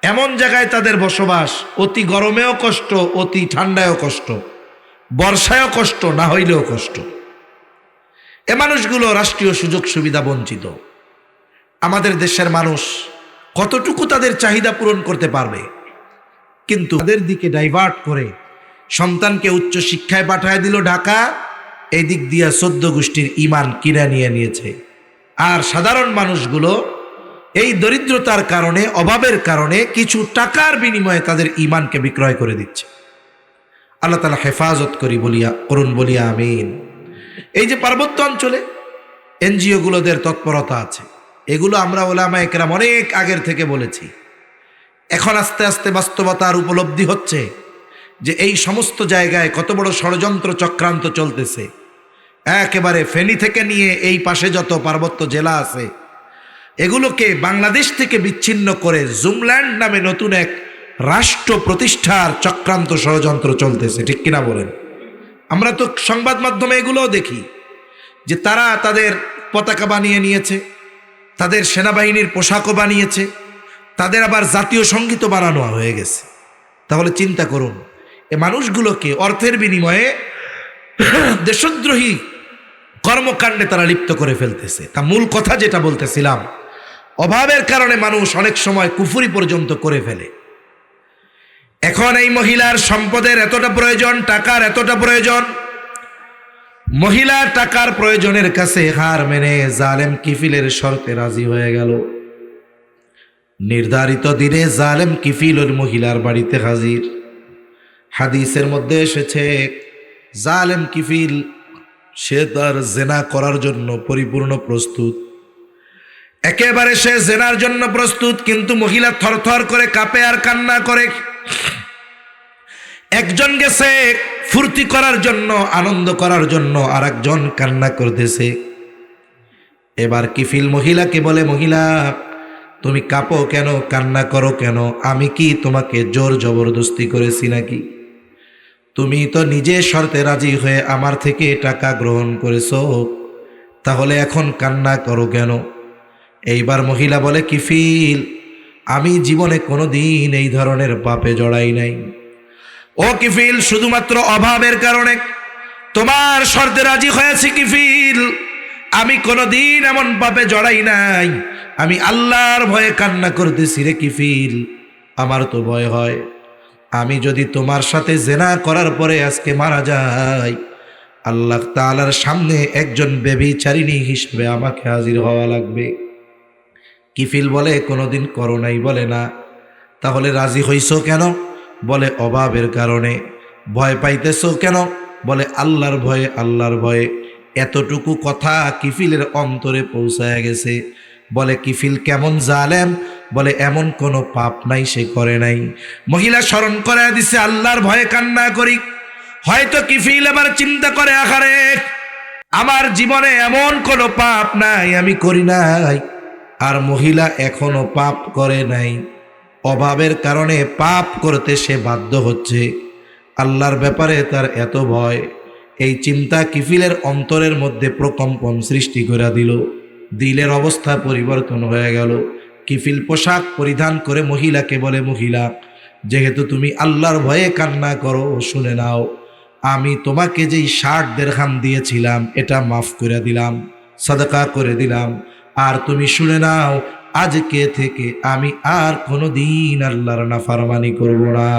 এমন জায়গায় তাদের বসবাস, অতি গরমেও কষ্ট, অতি ঠান্ডায়ও কষ্ট, বর্ষায়ও কষ্ট, না হইলেও কষ্ট। এ মানুষগুলো রাষ্ট্রীয় সুযোগ সুবিধা বঞ্চিত। আমাদের দেশের মানুষ কতটুকু তাদের চাহিদা পূরণ করতে পারবে? কিন্তু তাদের দিকে ডাইভার্ট করে সন্তানকে উচ্চ শিক্ষায় পাঠায় দিল ঢাকা, এই দিক দিয়া 14 গোষ্ঠীর ঈমান কিনে নিয়েছে। আর সাধারণ মানুষগুলো এই দরিদ্রতার কারণে, অভাবের কারণে কিছু টাকার বিনিময়ে তাদের ঈমানকে বিক্রয় করে দিচ্ছে। আল্লাহ তাআলা হেফাজত করুন বলিয়া আমিন। এই যে পার্বত্য অঞ্চলে এনজিও গুলোদের তৎপরতা আছে, এগুলো আমরা উলামায়ে কেরাম অনেক আগের থেকে বলেছি। এখন আস্তে আস্তে বাস্তবতার উপলব্ধি হচ্ছে যে এই সমস্ত জায়গায় কত বড় ষড়যন্ত্র চক্রান্ত চলতেছে। একেবারে ফেনী থেকে নিয়ে এই পাশে যত পার্বত্য জেলা আছে, এগুলোকে বাংলাদেশ থেকে বিচ্ছিন্ন করে জুমল্যান্ড নামে নতুন এক রাষ্ট্র প্রতিষ্ঠার চক্রান্ত ষড়যন্ত্র চলতেছে, ঠিক কিনা বলেন? আমরা তো সংবাদ মাধ্যমে এগুলোও দেখি যে তারা তাদের পতাকা বানিয়ে নিয়েছে, তাদের সেনাবাহিনীর পোশাকও বানিয়েছে, তাদের আবার জাতীয় সঙ্গীতও বানানো হয়ে গেছে। তাহলে চিন্তা করুন, এ মানুষগুলোকে অর্থের বিনিময়ে দেশদ্রোহী কর্মকাণ্ডে তারা লিপ্ত করে ফেলতেছে। তা মূল কথা যেটা বলতেছিলাম, অভাবের কারণে মানুষ অনেক সময় কুফরি পর্যন্ত করে ফেলে। এখন এই মহিলার সম্পদের এতটা প্রয়োজন, টাকার এতটা প্রয়োজন, মহিলা টাকার প্রয়োজনের কাছে হার মেনে জালেম কিফিলের শর্তে রাজি হয়ে গেল। নির্ধারিত দিনে জালেম কিফিল ওর মহিলার বাড়িতে হাজির। হাদিসের মধ্যে এসেছে, জালেম কিফিল সে তার জেনা করার জন্য পরিপূর্ণ প্রস্তুত, একেবারে সে জেনার জন্য প্রস্তুত, কিন্তু মহিলা থরথর করে কাঁপে আর কান্না করে। একজন গেছে ফুর্তি করার জন্য, আনন্দ করার জন্য, আর একজন কান্না করতেছে। এবার কিফিল মহিলাকে বলে, মহিলা তুমি কাঁপো কেন, কান্না করো কেন? আমি কি তোমাকে জোর জবরদস্তি করেছি নাকি? তুমি তো নিজে শর্তে রাজি হয়ে আমার থেকে টাকা গ্রহণ করেছো, তাহলে এখন কান্না করো কেন? এইবার মহিলা বলে, কিফিল আমি জীবনে কোনোদিন এই ধরনের পাপে জড়াই নাই। ও কিফিল, শুধুমাত্র অভাবের কারণে তোমার শর্তে রাজি হয়েছি কিফিল, আমি কোনোদিন এমন পাপে জড়াই নাই। আমি আল্লাহর ভয়ে কান্না করতেছি রে কিফিল। আমার তো ভয় হয় আমি যদি তোমার সাথে জেনা করার পরে আজকে মারা যাই, আল্লাহ তাআলার সামনে একজন ব্যভিচারিণী হিসেবে আমাকে হাজির হওয়া লাগবে। কিফিল বলে, কোনোদিন করো নাই? বলে না। তাহলে রাজি হইছো কেন? বলে অভাবের কারণে। ভয় পাইতেছো কেন? বলে আল্লাহর ভয়ে, আল্লাহর ভয়ে। এতটুকু কথা কিফিলের অন্তরে পৌঁছায় গেছে। বলে কিফিল কেমন জালেম? বলে এমন কোনো পাপ নাই সে করে নাই। মহিলা স্মরণ করে দিছে, আল্লাহর ভয়ে কান্না করি। হয়তো কিফিল এবার চিন্তা করে, আহারে আমার জীবনে এমন কোনো পাপ নাই আমি করি নাই, আর মহিলা এখনো পাপ করে নাই, অভাবের কারণে পাপ করতে সে বাধ্য হচ্ছে। আল্লাহর ব্যাপারে তার এত ভয়, এই চিন্তা কিফিলের অন্তরের মধ্যে প্রকম্পন সৃষ্টি করে দিল। দিলের অবস্থা পরিবর্তন হয়ে গেল। কিফিল পোশাক পরিধান করে মহিলাকে বলে, মহিলা, যেহেতু তুমি আল্লাহর ভয়ে কান্না করো, শুনে নাও, আমি তোমাকে যেই 60 দিরহাম দিয়েছিলাম এটা মাফ করে দিলাম, সাদাকা করে দিলাম। আর তুমি শুনে নাও, আজকে থেকে আমি আর কোনোদিন আল্লাহর নাফরমানি করব না।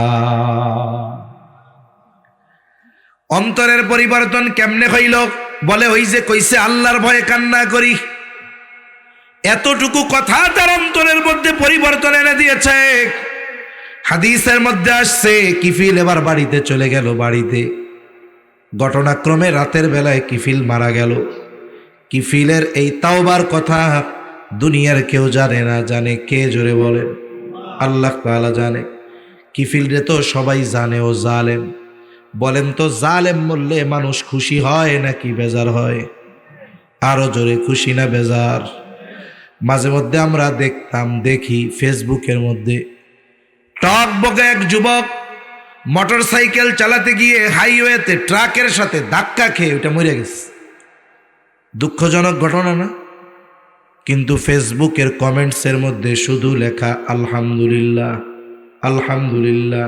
অন্তরের পরিবর্তন কেমনে হইল? বলে, ওই যে কইছে আল্লাহর ভয়ে কান্না করি, এতটুকু কথা তার অন্তরের মধ্যে পরিবর্তন এনে দিয়েছে। হাদিসের মধ্যে আসছে, কিফিল এবার বাড়িতে চলে গেল। বাড়িতে ঘটনাক্রমে রাতের বেলায় কিফিল মারা গেল। কিফিলের এই তাওবার কথা দুনিয়ার কেউ জানে না। জানে কে? জোরে বলেন। আল্লাহ তাআলা জানে। কিফিল রে তো সবাই জানে ও জালেম। বলেন তো, জালেম বললে মানুষ খুশি হয় নাকি বেজার হয়? আরো জোরে, খুশি না বেজার? মাঝে মধ্যে আমরা দেখি ফেসবুকের মধ্যে টক বকে এক যুবক মোটর সাইকেল চালাতে গিয়ে হাইওয়েতে ট্রাকের সাথে ধাক্কা খেয়ে ওটা মরে গেছে। দুঃখজনক ঘটনা না? কিন্তু ফেসবুকের কমেন্টসের মধ্যে শুধু লেখা আলহামদুলিল্লাহ, আলহামদুলিল্লাহ,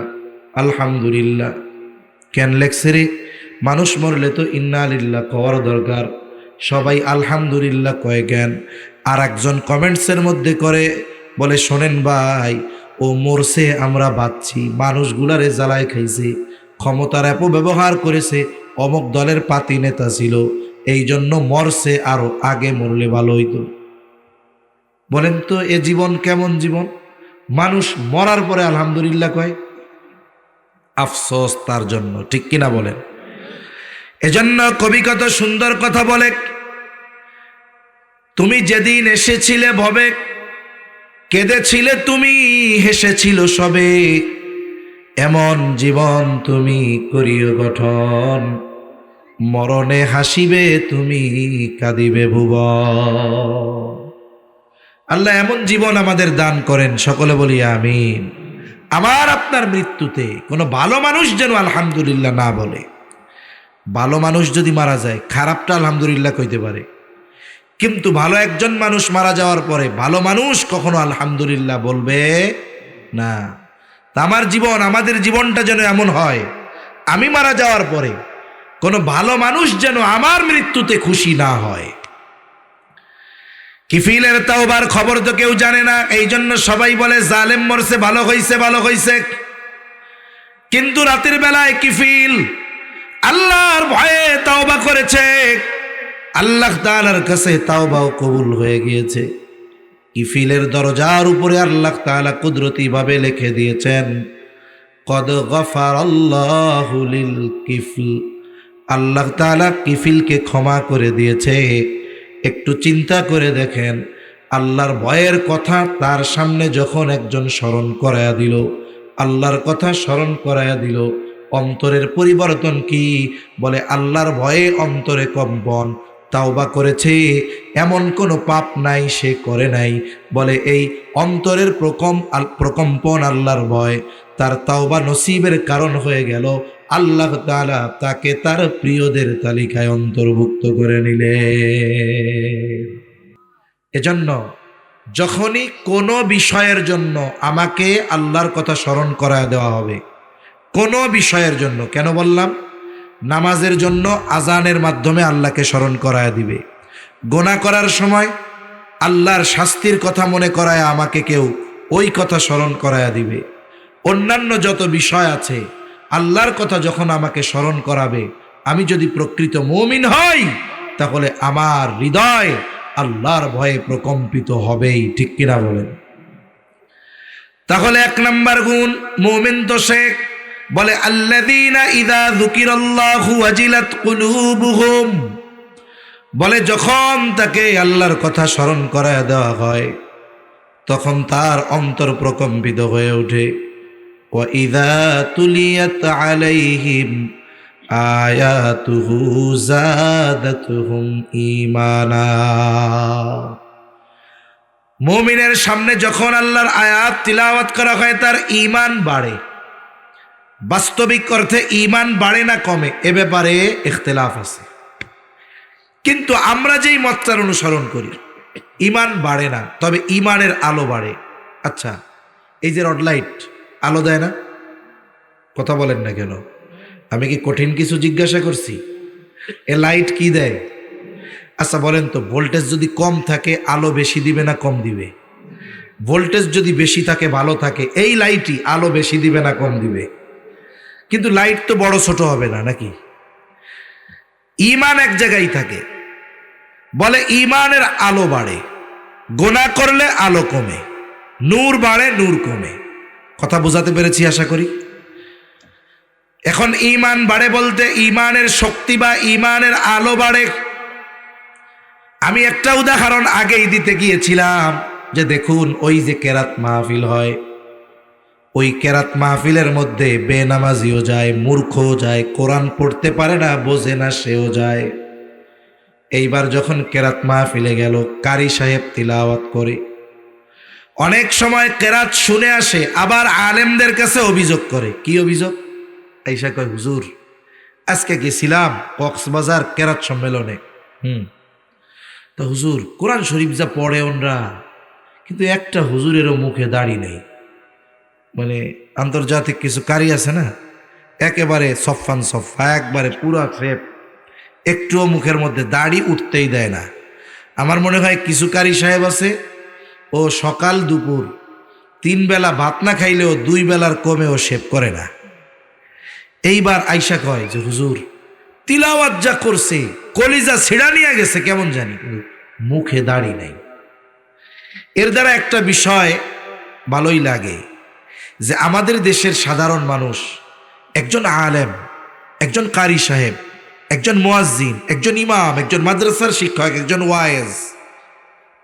আলহামদুলিল্লাহ। কেন লেখছে রে? মানুষ মরলে তো ইন্না লিল্লাহ কওয়ার দরকার, সবাই আলহামদুলিল্লাহ কয় জ্ঞান। আর একজন কমেন্টসের মধ্যে করে বলে, শোনেন ভাই, ও মরছে আমরা বাঁচছি, মানুষগুলারে জ্বালায় খাইছে, ক্ষমতার অপব্যবহার করেছে, অমুক দলের পাতি নেতা ছিল, এই জন্য মরছে, আরো আগে মরলে ভালো হইতো। বলেন তো, এ জীবন কেমন জীবন? মানুষ মরার পরে আলহামদুলিল্লাহ কয়। আফসোস তার জন্য, ঠিক কিনা বলেন? এজন্য কবি কত সুন্দর কথা বলে, তুমি যেদিন এসেছিলে ভবে, কেঁদেছিলে তুমি, হেসেছিল সবে, এমন জীবন তুমি করিও গঠন, মরণে হাসিবে তুমি, কাঁদিবে ভুবন। আল্লাহ এমন জীবন আমাদের দান করেন, সকলে বলি আমিন। আমার আপনার মৃত্যুতে কোনো ভালো মানুষ যেন আলহামদুলিল্লাহ না বলে। ভালো মানুষ যদি মারা যায়, খারাপটা আলহামদুলিল্লাহ কইতে পারে, কিন্তু ভালো একজন মানুষ মারা যাওয়ার পরে ভালো মানুষ কখনো আলহামদুলিল্লাহ বলবে না। তা আমার জীবন, আমাদের জীবনটা যেন এমন হয়, আমি মারা যাওয়ার পরে কোনো ভালো মানুষ যেন আমার মৃত্যুতে খুশি না হয়। কিফিলের তাওবার খবর তো কেউ জানে না, এই জন্য সবাই বলে জালেম মরছে, ভালো হইছে, ভালো হইছে। কিন্তু রাতের বেলায় কিফিল আল্লাহর ভয়ে তাওবা করেছে, আল্লাহ তাআলার কাছে তাওবাও কবুল হয়ে গিয়েছে। কিফিলের দরজার উপরে আল্লাহ তাআলা কুদরতি ভাবে লিখে দিয়েছেন, কদ গফারাল্লাহু লিল কিফল। আল্লাহ তাআলা কিফিলকে ক্ষমা করে দিয়েছে। একটু চিন্তা করে দেখেন, আল্লাহর ভয়ের কথা তার সামনে যখন একজন স্মরণ করায়া দিল, আল্লাহর কথা স্মরণ করায়া দিল, অন্তরের পরিবর্তন কি? বলে আল্লাহর ভয়ে অন্তরে কম্পন। তাওবা করেছে, এমন কোনো পাপ নাই সে করে নাই। বলে এই অন্তরের প্রকম্পন, আল্লাহর ভয় তার তাওবা নসিবের কারণ হয়ে গেল। আল্লাহ তাআলা তাকে তার প্রিয়দের তালিকায় অন্তর্ভুক্ত করে নিলেন। এজন্য যখনই কোনো বিষয়ের জন্য আমাকে আল্লাহর কথা স্মরণ করায় দেওয়া হবে, কোনো বিষয়ের জন্য, কেন বললাম? নামাজের জন্য আজানের মাধ্যমে আল্লাহকে স্মরণ করায় দিবে। গোনা করার সময় আল্লাহর শাস্তির কথা মনে করায় আমাকে কেউ ওই কথা স্মরণ করায় দিবে। অন্যান্য যত বিষয় আছে, আল্লাহর কথা যখন আমাকে স্মরণ করাবে, আমি যদি প্রকৃত মুমিন হই, তাহলে আমার হৃদয় আল্লাহর ভয়ে প্রকম্পিত হবেই, ঠিক কিনা বলেন? তাহলে 1 নম্বর গুণ মুমিন তো সে, বলে আল্লাযীনা ইযা যুকিরাল্লাহু ওয়াজিলাত কুলুবুহুম। বলে যখন তাকে আল্লাহর কথা স্মরণ করায় দেওয়া হয়, তখন তার অন্তর প্রকম্পিত হয়ে ওঠে। ওয়া ইযা তুলিয়াত আলাইহিম আয়াতুহু যাদাতুহুম ঈমানা। মুমিনের সামনে যখন আল্লাহর আয়াত তিলাওয়াত করা হয় তার ঈমান বাড়ে। বাস্তবিক অর্থে ঈমান বাড়ে না কমে, এ ব্যাপারে ইখতিলাফ আছে। কিন্তু আমরা যেই মতটার অনুসরণ করি, ঈমান বাড়ে না, তবে ঈমানের আলো বাড়ে। আচ্ছা, এই যে রড লাইট আলো দেয় না, কথা বলেন না কেন? আমি কি কঠিন কিছু জিজ্ঞাসা করছি? এ লাইট কি দেয়? আচ্ছা বলেন তো, ভোল্টেজ যদি কম থাকে আলো বেশি দিবে না কম দিবে? ভোল্টেজ যদি বেশি থাকে ভালো থাকে, এই লাইটই আলো বেশি দিবে না কম দিবে? কিন্তু লাইট তো বড় ছোট হবে না নাকি? ঈমান এক জায়গায় থাকে। বলে ঈমানের আলো বাড়ে, গুনাহ করলে আলো কমে, নূর বাড়ে নূর কমে। কথা বোঝাতে পেরেছি আশা করি। এখন ঈমান বাড়ে বলতে ঈমানের শক্তি বা ঈমানের আলো বাড়ে। আমি একটা উদাহরণ আগেই দিতে গিয়েছিলাম যে দেখুন, ওই যে কেরাত মাহফিল হয়, ওই কেরাত মাহফিলের মধ্যে বেনামাজিও যায়, মূর্খও যায়, কোরআন পড়তে পারে না, বোঝে না, সেও যায়। এইবার যখন কেরাত মাহফিলে গেল, কারি সাহেব তিলাওয়াত করে, অনেক সময় কেরাত শুনে আসে, আবার আলেমদের কাছে অভিযোগ করে। কি অভিযোগ? আইসা কয়, হুজুর আজকে গেছিলাম কক্সবাজার কেরাত সম্মেলনে, তো হুজুর কোরআন শরীফ যা পড়ে ওনরা, কিন্তু একটা হুজুরেরও মুখে দাড়ি নেই। মানে আন্তর্জাতিক কিছু কারি আছে না, একেবারে সফান সফা, একবারে পুরা ফেপ, একটুও মুখের মধ্যে দাড়ি উঠতেই দেয় না। আমার মনে হয় কিছু কারি সাহেব আছে, ও সকাল দুপুর 3 বেলা ভাত না খাইলেও 2 বেলার কমেও শেভ করে না। এইবার আইসা কয় যে হুজুর তিলাওয়াত যা করছে, কলিজা ছিড়া নিয়ে গেছে কেমন জানি, মুখে দাড়ি নাই। এর দ্বারা একটা বিষয় ভালোই লাগে যে আমাদের দেশের সাধারণ মানুষ, একজন আলেম, একজন কারি সাহেব, একজন মুয়াজ্জিন, একজন ইমাম, একজন মাদ্রাসার শিক্ষক, একজন ওয়ায়েজ,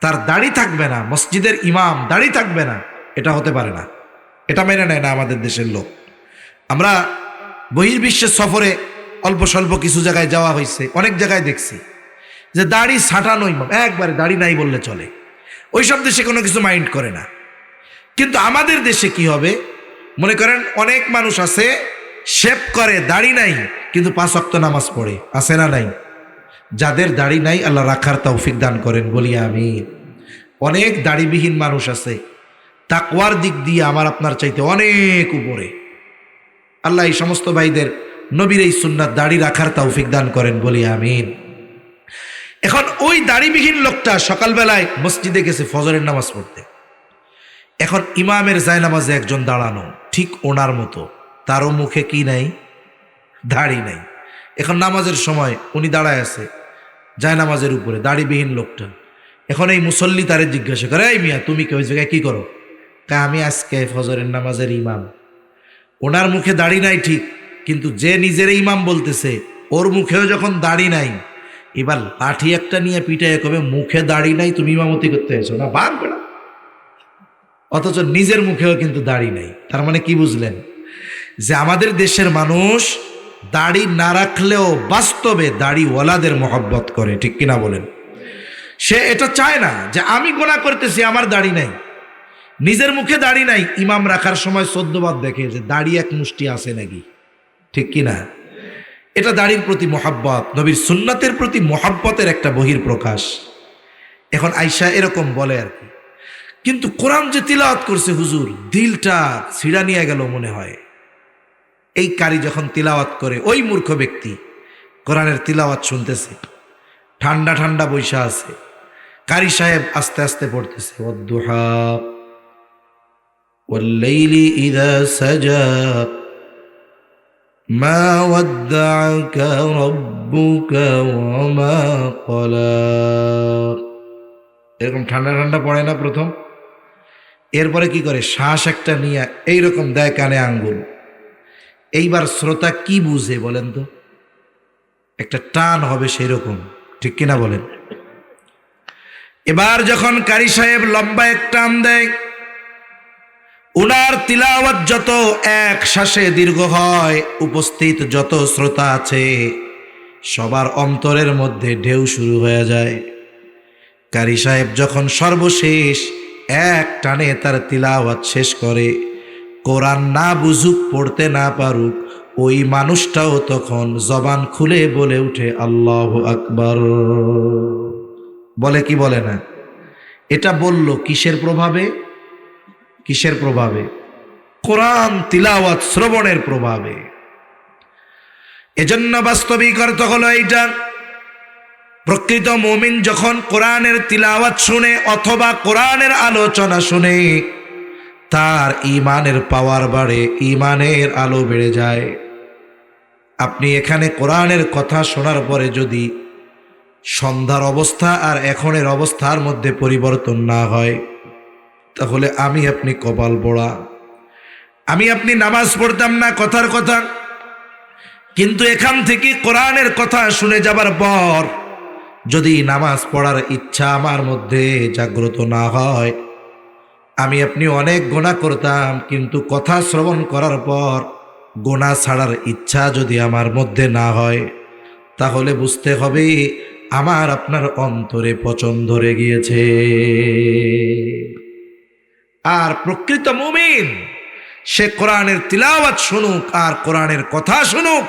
তার দাড়ি থাকবে না, মসজিদের ইমাম দাড়ি থাকবে না, এটা হতে পারে না। এটা মেনে নেয় না আমাদের দেশের লোক। আমরা বহির্বিশ্বের সফরে অল্প স্বল্প কিছু জায়গায় যাওয়া হয়েছে, অনেক জায়গায় দেখছি যে দাড়ি ছাটানো ইমাম, একবারে দাড়ি নাই বললে চলে, ওই সব দেশে কোনো কিছু মাইন্ড করে না। কিন্তু আমাদের দেশে কি হবে, মনে করেন অনেক মানুষ আছে শেভ করে, দাড়ি নাই, কিন্তু 5 ওয়াক্ত নামাজ পড়ে, আছে না নাই? যাদের দাড়ি নাই আল্লাহ রাখার তৌফিক দান করেন, বলি আমিন। অনেক দাড়িবিহীন মানুষ আছে, তাকওয়ার দিক দিয়ে আমার আপনার চাইতে অনেক উপরে। আল্লাহ এই সমস্ত ভাইদের নবীর এই সুন্নাত দাড়ি রাখার তৌফিক দান করেন, বলি আমিন। এখন ওই দাড়িবিহীন লোকটা সকালবেলায় মসজিদে গেছে ফজরের নামাজ পড়তে। এখন ইমামের জায়নামাজে একজন দাঁড়ানো, ঠিক ওনার মতো, তারও মুখে কি নাই? দাড়ি নাই। এখন নামাজের সময় উনি দাঁড়ায় আছে জায়নামাজের উপরে, দাড়িবিহীন লোকটা। এখন এই মুসল্লি তারে জিজ্ঞাসা করে, এই মিয়া তুমি ওই জায়গায় কি করো? আমি আজকে ফজরের নামাজের ইমাম। ওনার মুখে দাড়ি নাই ঠিক, কিন্তু যে নিজের ইমাম বলতেছে ওর মুখেও যখন দাড়ি নাই, এবার লাঠি একটা নিয়ে পিটায় কবে মুখে দাড়ি নাই, তুমি ইমামতি করতে এসো না, বাদ বেড়া। অথচ নিজের মুখেও কিন্তু দাড়ি নাই। তার মানে কি বুঝলেন? যে আমাদের দেশের মানুষ দাড়ি না রাখলেও বাস্তবে দাড়িওয়ালাদের মহব্বত করে, ঠিক কিনা বলেন? সে এটা চায় না যে আমি গুনাহ করতেছি, আমার দাড়ি নাই, নিজের মুখে দাড়ি নাই, ইমাম রাখার সময় 14 বার দেখে যে দাড়ি এক মুষ্টি আছে নাকি, ঠিক কিনা? এটা দাড়ির প্রতি মহব্বত, নবীর সুন্নাতের প্রতি মহব্বতের একটা বহির প্রকাশ। এখন আয়শা এরকম বলে আর কি। কিন্তু কোরআন যে তিলাওয়াত করছে হুজুর, দিলটা ছিড়া নিয়ে গেল মনে হয়। এই কারি যখন তিলাওয়াত করে, ওই মূর্খ ব্যক্তি কোরআনের তিলাওয়াত শুনতেছে, ঠান্ডা ঠান্ডা বৈশা আছে, কারি সাহেব আস্তে আস্তে পড়তেছে, ওয়াদ-দুহা ওয়াল-লাইলি ইযা সাজা মা ওয়াদ্দা'আকা রাব্বুকা ওয়া মা ক্বালা। এরকম ঠান্ডা ঠান্ডা পড়ে না প্রথম, এরপরে কি করে, শ্বাস একটা নিয়ে এইরকম দেয় কানে আঙ্গুল। এইবার শ্রোতা কি বুঝে বলেন তো? একটা টান হবে সেই রকম, ঠিক কিনা বলেন? এবার যখন কারি সাহেব লম্বা এক টান দেয়, উনার তিলাওয়াত যত এক শ্বাসে দীর্ঘ হয়, উপস্থিত যত শ্রোতা আছে সবার অন্তরের মধ্যে ঢেউ শুরু হয়ে যায়। কারি সাহেব যখন সর্বশেষ এক টানে তার তিলাওয়াত শেষ করে, কোরআন না বুঝুক, পড়তে না পারুক, ওই মানুষটাও তখন জবান খুলে বলে উঠে আল্লাহু আকবার। বলে কি বলে না? এটা বলল কিসের প্রভাবে? কিসের প্রভাবে? কোরআন তিলাওয়াত শ্রবণের প্রভাবে। এজন্য বাস্তবিক অর্থ হলো এইটা, প্রকৃত মুমিন যখন কোরআনের তিলাওয়াত শুনে অথবা কোরআনের আলোচনা শুনে, তার ঈমানের পাওয়ার বাড়ে, ঈমানের আলো বেড়ে যায়। আপনি এখানে কোরআনের কথা শোনার পরে যদি সন্ধ্যার অবস্থা আর এখনের অবস্থার মধ্যে পরিবর্তন না হয়, তাহলে আমি আপনি কপাল পোড়া। আমি আপনি নামাজ পড়তাম না কথার কথা, কিন্তু এখান থেকে কোরআনের কথা শুনে যাবার পর যদি নামাজ পড়ার ইচ্ছা আমার মধ্যে জাগ্রত না হয়, আমি আপনি অনেক গুনাহ করতাম, কিন্তু কথা শ্রবণ করার পর গুনাহ ছাড়ার ইচ্ছা যদি আমার মধ্যে না হয়, তাহলে বুঝতে হবে আমার আপনার অন্তরে পচন ধরে গিয়েছে। আর প্রকৃত মুমিন সে কোরআনের তিলাওয়াত শুনুক আর কোরআনের কথা শুনুক,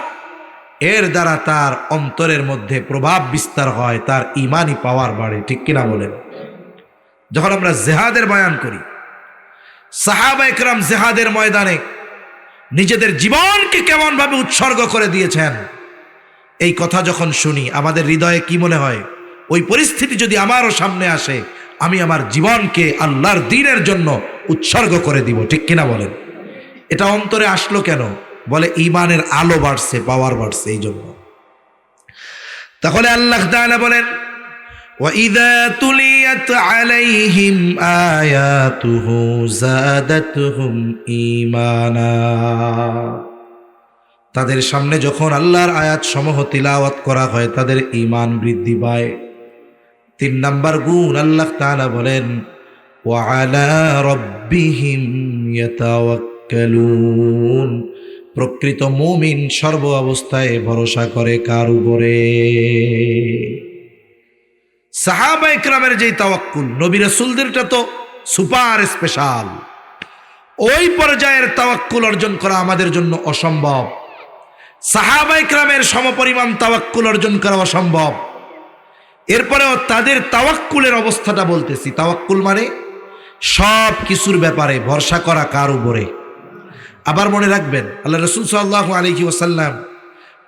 এর দ্বারা তার অন্তরের মধ্যে প্রভাব বিস্তার হয়, তার ঈমানি পাওয়ার বাড়ে। ঠিক কিনা বলেন? যখন আমরা জিহাদের বয়ান করি, সাহাবা একরাম জিহাদের ময়দানে নিজেদের জীবনকে কেমন ভাবে উৎসর্গ করে দিয়েছেন, এই কথা যখন শুনি আমাদের হৃদয়ে কি মনে হয়? ওই পরিস্থিতি যদি আমারও সামনে আসে, আমি আমার জীবনকে আল্লাহর দ্বীনের জন্য উৎসর্গ করে দিব। ঠিক কিনা বলেন? এটা অন্তরে আসলো কেন? বলে ঈমানের আলো বাড়ছে, পাওয়ার বাড়ছে, এই জন্য। তাহলে আল্লাহ তাআলা বলেন, وَإِذَا تُلِيَتْ عَلَيْهِمْ آيَاتُهُ زَادَتْهُمْ ঈমানা। তাদের সামনে যখন আল্লাহর আয়াত সমূহ তিলাওয়াত করা হয়, তাদের ঈমান বৃদ্ধি পায়। 3 নাম্বার গুণ আল্লাহ তাআলা বলেন, وَعَلَى رَبِّهِمْ يَتَوَكَّلُونَ। প্রকৃত মুমিন সর্ব অবস্থায় ভরসা করে কার উপরে? সাহাবা ইকরামের যে তাওয়াক্কুল, নবী রাসূলদেরটা তো সুপার স্পেশাল। ওই পর্যায়ের তাওয়াক্কুল অর্জন করা আমাদের জন্য অসম্ভব। সাহাবা ইকরামের সমপরিমাণ তাওয়াক্কুল অর্জন করা অসম্ভব। এরপরেও তাদের তাওয়াক্কুলের অবস্থাটা বলতেছি। তাওয়াক্কুল মানে সব কিছুর ব্যাপারে ভরসা করা কার উপরে? আবার মনে রাখবেন, আল্লাহ রাসূল সাল্লাল্লাহু আলাইহি ওয়াসাল্লাম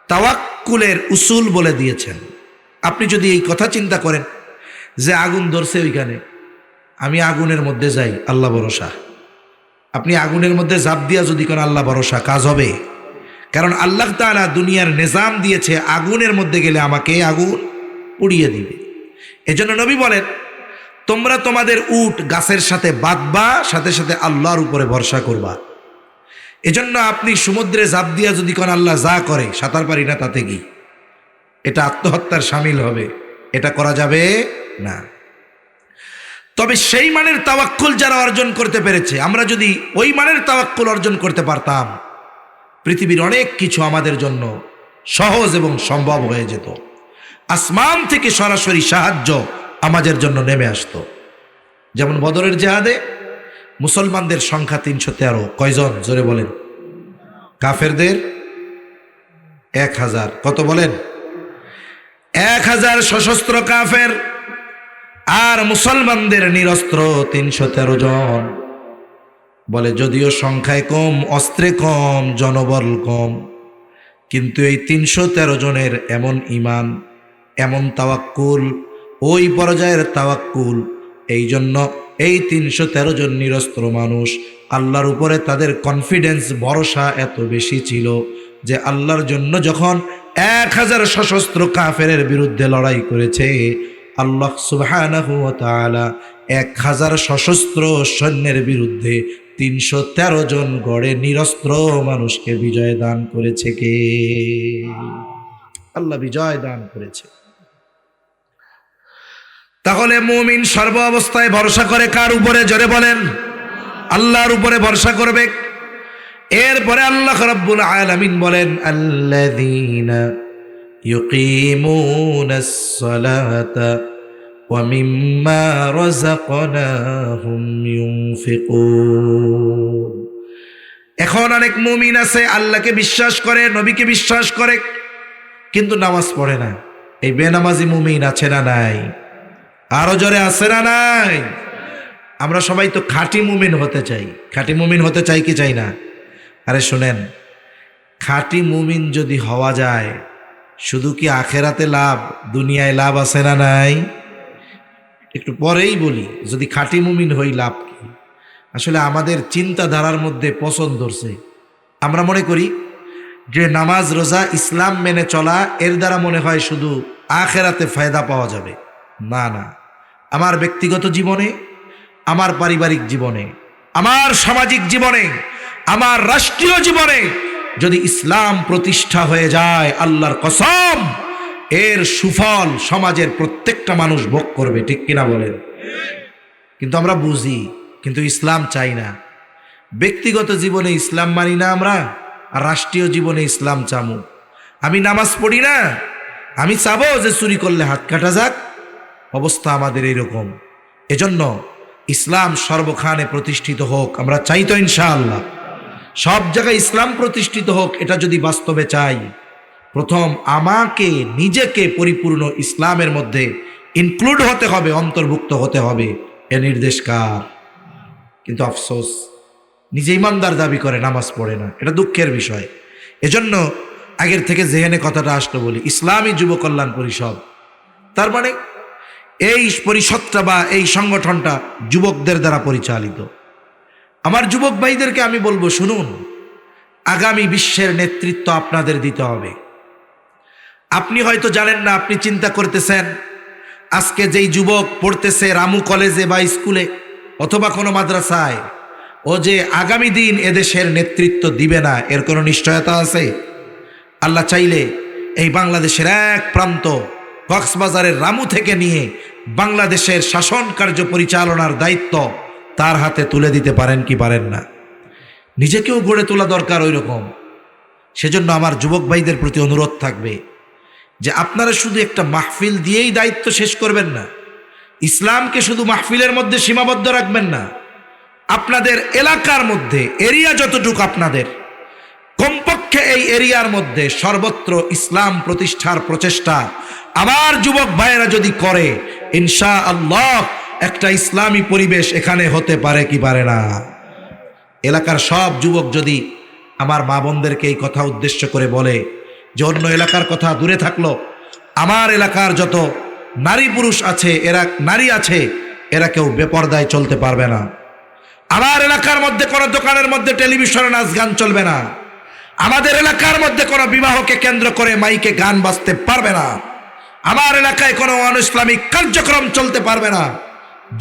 তাওয়াক্কুলের উসুল বলে দিয়েছেন। আপনি যদি এই কথা চিন্তা করেন যে আগুন ধরছে ওইখানে, আমি আগুনের মধ্যে যাই, আল্লাহ ভরসা। আপনি আগুনের মধ্যে ঝাঁপ দিয়া যদি কোন আল্লাহ ভরসা, কাজ হবে? কারণ আল্লাহ তাআলা দুনিয়ার নিজাম দিয়েছে, আগুনের মধ্যে গেলে আমাকে আগুন পুড়িয়ে দিবে। এজন্য নবী বলেন, তোমরা তোমাদের উট গাছের সাথে বাঁধবা, সাথে সাথে আল্লাহর উপরে ভরসা করবা। এজন্য আপনি সমুদ্রে ঝাঁপ দিয়া যদি কোন আল্লাহ যা করে, সাঁতার পারি না তাতে কি? এটা আত্মহত্যার শামিল হবে, এটা করা যাবে না। তবে সেই মানের তাওয়াক্কুল যারা অর্জন করতে পেরেছে, আমরা যদি ওই মানের তাওয়াক্কুল অর্জন করতে পারতাম, পৃথিবীর অনেক কিছু আমাদের জন্য সহজ এবং সম্ভব হয়ে যেত। আসমান থেকে সরাসরি সাহায্য আমাদের জন্য নেমে আসতো। যেমন বদরের জিহাদে মুসলমানদের সংখ্যা 313। কয়জন? জোরে বলেন। কাফেরদের 1000। কত বলেন? 1000 সশস্ত্র কাফের, আর মুসলমানদের নিরস্ত্র 313 জন। বলে যদিও সংখ্যায় কম, অস্ত্রে কম, জনবল কম, কিন্তু এই 313 জনের এমন ঈমান, এমন তাওয়াক্কুল, ওই পর্যায়ের তাওয়াক্কুল, এই জন্য এই 313 জন নিরস্ত্র মানুষ আল্লাহর উপরে তাদের কনফিডেন্স, ভরসা এত বেশি ছিল যে আল্লাহর জন্য যখন 1000 সশস্ত্র কাফেরের বিরুদ্ধে লড়াই করেছে, আল্লাহ সুবহানাহু ওয়া তাআলা 1000 সশস্ত্র সৈন্যের বিরুদ্ধে 313 জন গড়ে নিরস্ত্র মানুষকে বিজয় দান করেছে। কে? আল্লাহ বিজয় দান করেছে। তাহলে মুমিন সর্ব অবস্থায় ভরসা করে কার উপরে? জোরে বলেন। আল্লাহর উপরে ভরসা করবে। এরপরে আল্লাহ রাব্বুল আলামিন বলেন, আল্লাযীনা ইউকিমুনাস সালাতা وَمِمَّا رَزَقْنَاهُمْ يُنْفِقُونَ। এখন অনেক মুমিন আছে আল্লাহকে বিশ্বাস করে, নবীকে বিশ্বাস করে, কিন্তু নামাজ পড়ে না। এই বেনামাজি মুমিন আছে না নাই? আরো জোরে আছে না নাই? আমরা সবাই তো খাঁটি মুমিন হতে চাই। খাঁটি মুমিন হতে চাই কি চাই না? আরে শুনেন, খাঁটি মুমিন যদি হওয়া যায়, শুধু কি আখেরাতে লাভ, দুনিয়ায় লাভ আছে না নাই? একটু পরেই বলি, যদি খাঁটি মুমিন হই লাভ কি। আসলে আমাদের চিন্তাধারার মধ্যে পছন্দ ধরছে। আমরা মনে করি যে নামাজ রোজা ইসলাম মেনে চলা, এর দ্বারা মনে হয় শুধু আখেরাতে ফায়দা পাওয়া যাবে। না না, আমার ব্যক্তিগত জীবনে, আমার পারিবারিক জীবনে, আমার সামাজিক জীবনে, আমার রাষ্ট্রীয় জীবনে যদি ইসলাম প্রতিষ্ঠা হয়ে যায়, আল্লাহর কসম এর সুফল সমাজের প্রত্যেকটা মানুষ ভোগ করবে। ঠিক কিনা বলেন? কিন্তু আমরা বুঝি, কিন্তু ইসলাম চাই না। ব্যক্তিগত জীবনে ইসলাম মানি না আমরা, আর রাষ্ট্রীয় জীবনে ইসলাম চামু। আমি নামাজ পড়ি না, আমি চাবো যে চুরি করলে হাত কাটা যাক। অবস্থা আমাদের এইরকম। এজন্য ইসলাম সর্বখানে প্রতিষ্ঠিত হোক, আমরা চাই তো ইনশাআল্লাহ। সব জায়গায় ইসলাম প্রতিষ্ঠিত হোক, এটা যদি বাস্তবে চাই, প্রথম আমাকে নিজেকে পরিপূর্ণ ইসলামের মধ্যে ইনক্লুড হতে হবে, অন্তর্ভুক্ত হতে হবে। এ নির্দেশ কার? কিন্তু আফসোস, নিজে ইমানদার দাবি করে নামাজ পড়ে না। এটা দুঃখের বিষয়। এজন্য আগের থেকে জেহেনে কথাটা আসলো বলি, ইসলামী যুব কল্যাণ পরিষদ, তার মানে এই পরিষদটা বা এই সংগঠনটা যুবকদের দ্বারা পরিচালিত। আমার যুবক ভাইদেরকে আমি বলবো, শুনুন, আগামী বিশ্বের নেতৃত্ব আপনাদের দিতে হবে। আপনি হয়তো জানেন না, আপনি চিন্তা করতেছেন আজকে যেই যুবক পড়তেছে রামু কলেজে বা স্কুলে অথবা কোনো মাদ্রাসায়, ও যে আগামী দিন এদেশের নেতৃত্ব দিবে না, এর কোনো নিশ্চয়তা আছে? আল্লাহ চাইলে এই বাংলাদেশের এক প্রান্ত কক্সবাজারের রামু থেকে নিয়ে বাংলাদেশের শাসন কার্য পরিচালনার দায়িত্ব তার হাতে তুলে দিতে পারেন কি পারেন না? নিজেকেও গড়ে তোলা দরকার ওই রকম। সেজন্য আমার যুবক ভাইদের প্রতি অনুরোধ থাকবে যে আপনারা শুধু একটা মাহফিল দিয়েই দায়িত্ব শেষ করবেন না, ইসলামকে শুধু মাহফিলের মধ্যে সীমাবদ্ধ রাখবেন না। আপনাদের এলাকার মধ্যে, এরিয়া যতটুকু আপনাদের, কমপক্ষে এই এরিয়ার মধ্যে সর্বত্র ইসলাম প্রতিষ্ঠার প্রচেষ্টা আমার যুবক ভাইয়েরা যদি করে, ইনশাআল্লাহ একটা ইসলামী পরিবেশ এখানে হতে পারে কি পারে না? এলাকার সব যুবক যদি আমার মা বোনদেরকে এই কথা উদ্দেশ্য করে বলে যে অন্য এলাকার কথা দূরে থাকলো, আমার এলাকার যত নারী পুরুষ আছে, নারী আছে, এরা কেউ বেপরদায় চলতে পারবে না। আমার এলাকার মধ্যে কোনো দোকানের মধ্যে টেলিভিশনে নাচ গান চলবে না। আমাদের এলাকার মধ্যে কোনো বিবাহকে কেন্দ্র করে মাইকে গান বাজতে পারবে না। আমার এলাকায় কোনো অনইসলামিক কার্যক্রম চলতে পারবে না।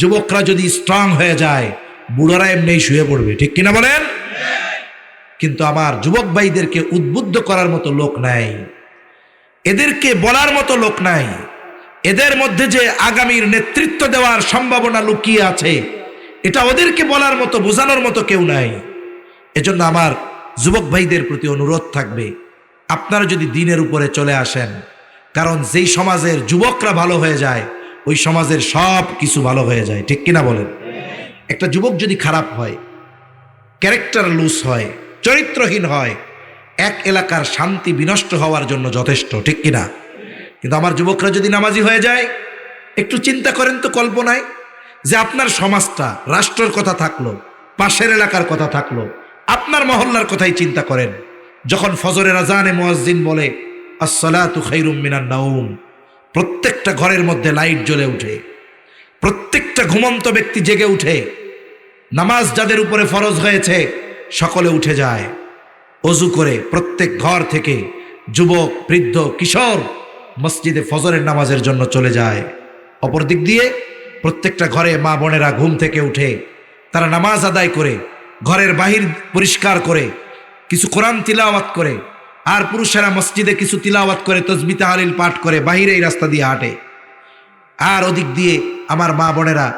যুবকরা যদি স্ট্রং হয়ে যায়, বুড়োরা এমনি শুয়ে পড়বে। ঠিক কিনা বলেন? কিন্তু আমার যুবক ভাইদেরকে উদ্বুদ্ধ করার মতো লোক নাই, এদেরকে বলার মতো লোক নাই, এদের মধ্যে যে আগামীর নেতৃত্ব দেওয়ার সম্ভাবনা লুকিয়ে আছে, এটা ওদেরকে বলার মতো, বোঝানোর মতো কেউ নাই। এজন্য আমার যুবক ভাইদের প্রতি অনুরোধ থাকবে, আপনারা যদি দ্বীনের উপরে চলে আসেন, কারণ যেই সমাজের যুবকরা ভালো হয়ে যায়, ওই সমাজের সব কিছু ভালো হয়ে যায়। ঠিক কিনা বলেন? একটা যুবক যদি খারাপ হয়, ক্যারেক্টার লুজ হয়, চরিত্রহীন হয়, এক এলাকার শান্তি বিনষ্ট হওয়ার জন্য যথেষ্ট। ঠিক কিনা? কিন্তু আমার যুবকরা যদি নামাজি হয়ে যায়, একটু চিন্তা করেন তো কল্পনায়, যে আপনার সমাজটা, রাষ্ট্রের কথা থাকলো, পাশের এলাকার কথা থাকলো, আপনার মহল্লার কথাই চিন্তা করেন। যখন ফজরের আজানে মুয়াজ্জিন বলে আসসালাতু খায়রুম মিনান নাওম, প্রত্যেকটা ঘরের মধ্যে লাইট জ্বলে উঠে, প্রত্যেকটা ঘুমন্ত ব্যক্তি জেগে উঠে, নামাজ যাদের উপরে ফরজ হয়েছে সকলে উঠে যায়, অজু করে প্রত্যেক ঘর থেকে যুবক, বৃদ্ধ, কিশোর মসজিদে ফজরের নামাজের জন্য চলে যায়। অপর দিক দিয়ে প্রত্যেকটা ঘরে মা বোনেরা ঘুম থেকে উঠে তারা নামাজ আদায় করে, ঘরের বাহির পরিষ্কার করে, কিছু কোরআন তিলাওয়াত করে, আর পুরুষেরা মসজিদে কিছু তিলাওয়াত করে, তসবিহ তাহলিল পাঠ করে বাহিরে এই রাস্তা দিয়ে হাঁটে। আর ওদিক দিয়ে আমার মা বোনেরা,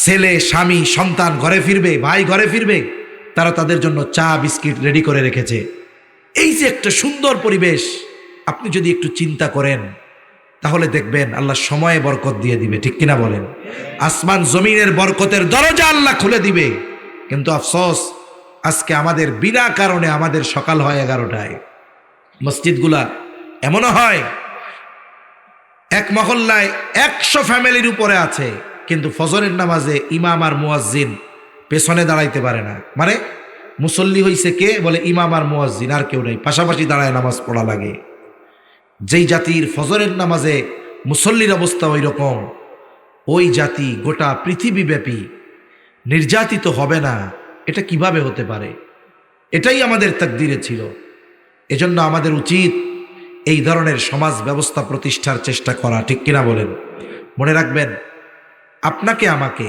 ছেলে, স্বামী, সন্তান ঘরে ফিরবে, ভাই ঘরে ফিরবে, তারা তাদের জন্য চা বিস্কিট রেডি করে রেখেছে। এই যে একটা সুন্দর পরিবেশ, আপনি যদি একটু চিন্তা করেন, তাহলে দেখবেন আল্লাহ সময়ে বরকত দিয়ে দিবে, ঠিক কিনা বলেন? আসমান জমিনের বরকতের দরজা আল্লাহ খুলে দিবে। কিন্তু আফসোস, আজকে আমাদের বিনা কারণে আমাদের সকাল হয় 11টায়। মসজিদগুলা এমনও হয় এক মহল্লায় 100 ফ্যামিলির উপরে আছে, কিন্তু ফজরের নামাজে ইমাম আর মুয়াজ্জিন পেছনে দাঁড়াইতে পারে না। মানে মুসল্লি হইছে কে? বলে ইমাম আর মুয়াজ্জিন, আর কেউ নেই, পাশাপাশি দাঁড়ায় নামাজ পড়া লাগে। যেই জাতির ফজরের নামাজে মুসল্লির অবস্থা ওই রকম, ওই জাতি গোটা পৃথিবীব্যাপী নির্যাতিত হবে না, এটা কিভাবে হতে পারে? এটাই আমাদের তাকদীরে ছিল। এজন্য আমাদের উচিত এই ধরনের সমাজ ব্যবস্থা প্রতিষ্ঠার চেষ্টা করা, ঠিক কিনা বলেন? মনে রাখবেন, আপনাকে আমাকে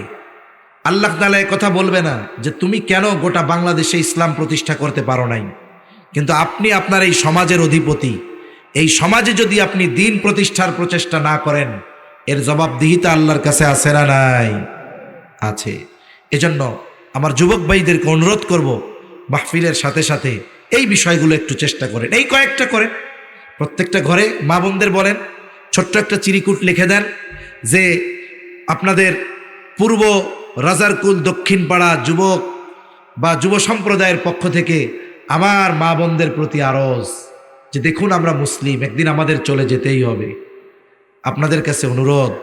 আল্লাহ তাআলা এই কথা বলবে না যে তুমি কেন গোটা বাংলাদেশে ইসলাম প্রতিষ্ঠা করতে পারো নাই, কিন্তু আপনি আপনার এই সমাজের অধিপতি। এই সমাজে যদি আপনি দিন প্রতিষ্ঠার প্রচেষ্টা না করেন, এর জবাবদিহিতা আল্লাহর কাছে আছে না নাই? আছে। এজন্য আমার যুবক ভাইদেরকে অনুরোধ করব, মাহফিলের সাথে সাথে এই বিষয়গুলো একটু চেষ্টা করেন। এই কয়েকটা করেন, প্রত্যেকটা ঘরে মা বোনদের বলেন, ছোট্ট একটা চিরিকুট লিখে দেন যে আপনাদের পূর্ব রাজারকুল দক্ষিণ পাড়া যুবক বা যুব সম্প্রদায়ের পক্ষ থেকে আমার মা বোনদের প্রতি আরজ যে দেখুন আমরা মুসলিম, একদিন আমাদের চলে যেতেই হবে। আপনাদের কাছে অনুরোধ,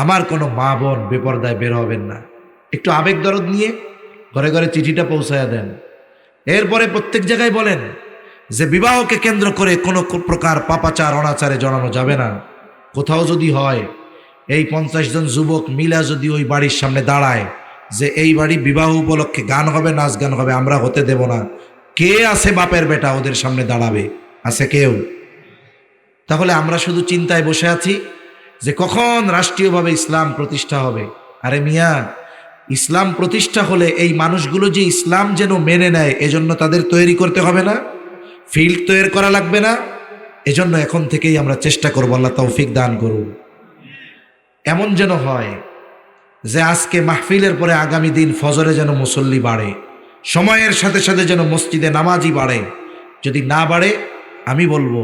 আমার কোনো মা বোন বেপরদায় বের হবেন না। একটু আবেগ দরদ নিয়ে ঘরে ঘরে চিঠিটা পৌঁছায়া দেন। এরপরে প্রত্যেক জায়গায় বলেন যে বিবাহকে কেন্দ্র করে কোনো প্রকার পাপাচার অনাচারে জড়ানো যাবে না। কোথাও যদি হয়, এই 50 জন যুবক মিলা যদি ওই বাড়ির সামনে দাঁড়ায় যে এই বাড়ি বিবাহ উপলক্ষে গান হবে, নাচ গান হবে, আমরা হতে দেব না, কে আছে বাপের বেটা ওদের সামনে দাঁড়াবে? আছে কেউ? তাহলে আমরা শুধু চিন্তায় বসে আছি যে কখন রাষ্ট্রীয়ভাবে ইসলাম প্রতিষ্ঠা হবে। আরে মিয়া, ইসলাম প্রতিষ্ঠা হলে এই মানুষগুলো যে ইসলাম যেন মেনে নেয়, এজন্য তাদের তৈরি করতে হবে না? ফিল্ড তৈরি করা লাগবে না? এজন্য এখন থেকেই আমরা চেষ্টা করব, আল্লাহ তৌফিক দান করুন। এমন যেন হয় যে আজকে মাহফিলের পরে আগামী দিন ফজরে যেন মুসল্লি বাড়ে, সময়ের সাথে সাথে যেন মসজিদে নামাজি বাড়ে। যদি না বাড়ে, আমি বলবো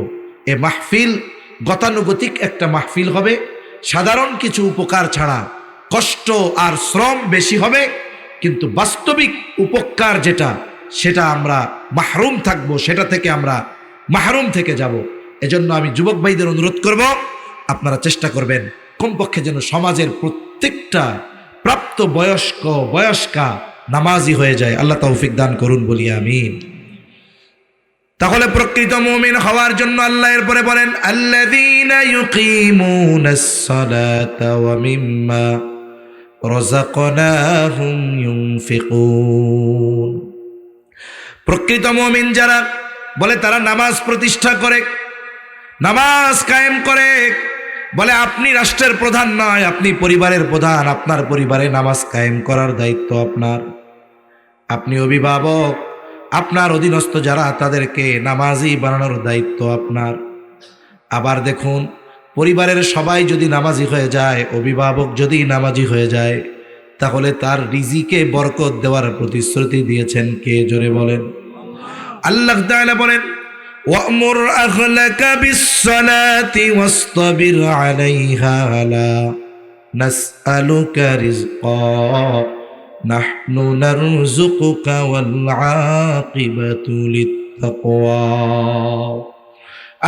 এ মাহফিল গতানুগতিক একটা মাহফিল হবে, সাধারণ কিছু উপকার ছাড়া কষ্ট আর শ্রম বেশি হবে, কিন্তু বাস্তবিক উপকার যেটা, সেটা আমরা মাহরুম থাকব, সেটা থেকে আমরা মাহরুম থেকে যাব। এজন্য আমি যুবক ভাইদের অনুরোধ করব, আপনারা চেষ্টা করবেন কমপক্ষে যেন সমাজের প্রত্যেকটা প্রাপ্ত বয়স্কা নামাজি হয়ে যায়। আল্লাহ তৌফিক দান করুন, বলি আমিন। তাহলে প্রকৃত মুমিন হওয়ার জন্য আল্লাহ এরপরে বলেন, আল্লাযীনা ইউকিমুনাস সালাতা ওয়া মিম্মা রাযাকনাহুম ইউনফিকুন। প্রকৃত মুমিন যারা, বলে তারা নামাজ প্রতিষ্ঠা করে, নামাজ কায়েম করে। বলে আপনি রাষ্ট্রের প্রধান নয়, আপনি পরিবারের প্রধান, আপনার পরিবারে নামাজ কায়েম করার দায়িত্ব আপনার। আপনি অভিভাবক, আপনার অধীনস্থ যারা তাদেরকে নামাজি বানানোর দায়িত্ব আপনার। আবার দেখুন, পরিবারের সবাই যদি নামাজি হয়ে যায়, অভিভাবক যদি নামাজি হয়ে যায়, তাহলে তার রিজিকে বরকত দেওয়ার প্রতিশ্রুতি দিয়েছেন কে? জোরে বলেন। আল্লাহ তাআলা বলেন, ওয়া'মুর আহলাকা বিস-সালাতি ওয়াসতাবির আলাইহা লা নাসআলুকা রিজকা নাহনু নারযুকুকা ওয়াল আকিবাতু লিত-তাকওয়া।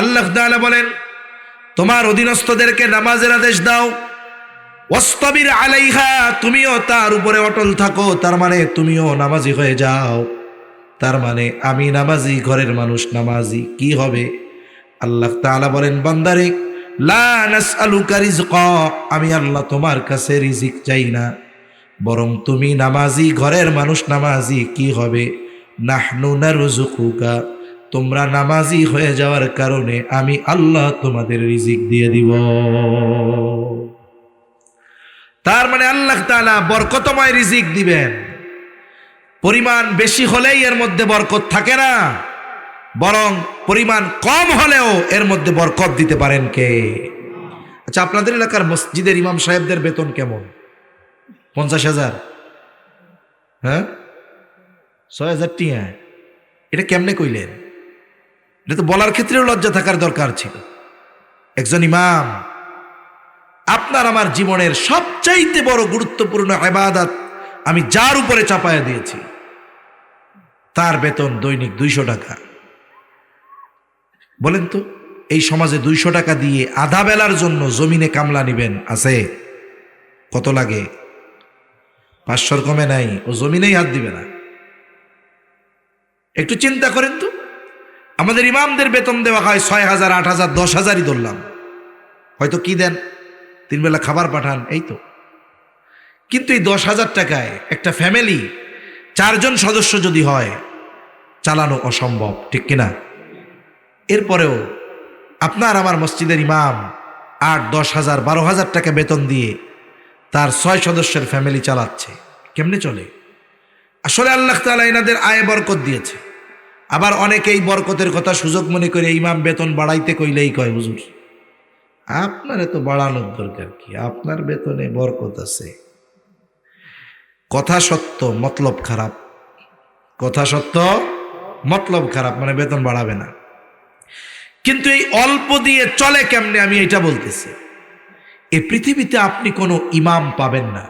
আল্লাহ তাআলা বলেন, তোমার অধীনস্থদেরকে নামাজের আদেশ দাও, ওয়াসতাবির আলাইহা, তুমিও তার উপরে অটল থাকো। তার মানে তুমিও নামাজি হয়ে যাও। তার মানে আমি নামাজি, ঘরের মানুষ নামাজি, কি হবে? আল্লাহ তাআলা বলেন, বান্দারে, লা নাসআলুকা রিজকা, আমি আল্লাহ তোমার কাছে রিজিক চাই না, বরং তুমি নামাজি, ঘরের মানুষ নামাজি, কি হবে? নাহনু নারযুকুকা, তোমরা নামাজি হয়ে যাওয়ার কারণে আমি আল্লাহ তোমাদের রিজিক দিয়ে দিব। তার মানে আল্লাহ তাআলা বরকতময় রিজিক দিবেন। পরিমাণ বেশি হলেই এর মধ্যে বরকত থাকে না, বরং পরিমাণ কম হলেও এর মধ্যে বরকত দিতে পারেন কে? আচ্ছা, আপনাদের এলাকার মসজিদের ইমাম সাহেবদের বেতন কেমন? 50,000? হ্যাঁ, 6,000 টিয়া? এটা কেমনে কইলেন? এটা তো বলার ক্ষেত্রেও লজ্জা থাকার দরকার ছিল। একজন ইমাম আপনার আমার জীবনের সবচাইতে বড় গুরুত্বপূর্ণ ইবাদত আমি যার উপরে চাপায়া দিয়েছি, তার বেতন দৈনিক 200 টাকা। বলেন তো, এই সমাজে 200 টাকা দিয়ে আধা বেলার জন্য জমিনে কামলা নিবেন আছে? কত লাগে? 500 কমে নাই, ও জমিনেই হাত দিবে না। একটু চিন্তা করেন তো, আমাদের ইমামদের বেতন দেওয়া হয় 6,000, 8,000, 10,000ই ধরলাম, হয়তো কি দেন, 3 বেলা খাবার পাঠান, এই তো। কিন্তু এই 10,000 টাকায় একটা ফ্যামিলি 4 জন সদস্য যদি হয়, চালানো অসম্ভব, ঠিক কিনা? এরপরেও আপনার আমার মসজিদের ইমাম 8, 10,000, 12,000 টাকা বেতন দিয়ে তার 6 সদস্যের ফ্যামিলি চালাচ্ছে। কেমনে চলে? আসলে আল্লাহ তাআলা এনাদের আয় বরকত দিয়েছে। আবার অনেকে এই বরকতের কথা সুযোগ মনে করে ইমাম বেতন বাড়াইতে কইলেই কয়, হুজুর আপনার এত বাড়ানোর দরকার কি, আপনার বেতনে বরকত আছে। কথা সত্য, মতলব খারাপ। কথা সত্য, মতলব খারাপ, মানে বেতন বাড়াবে না। কিন্তু এই অল্প দিয়ে চলে কেমনে, আমি এটা বলতেছি। এই পৃথিবীতে আপনি কোনো ইমাম পাবেন না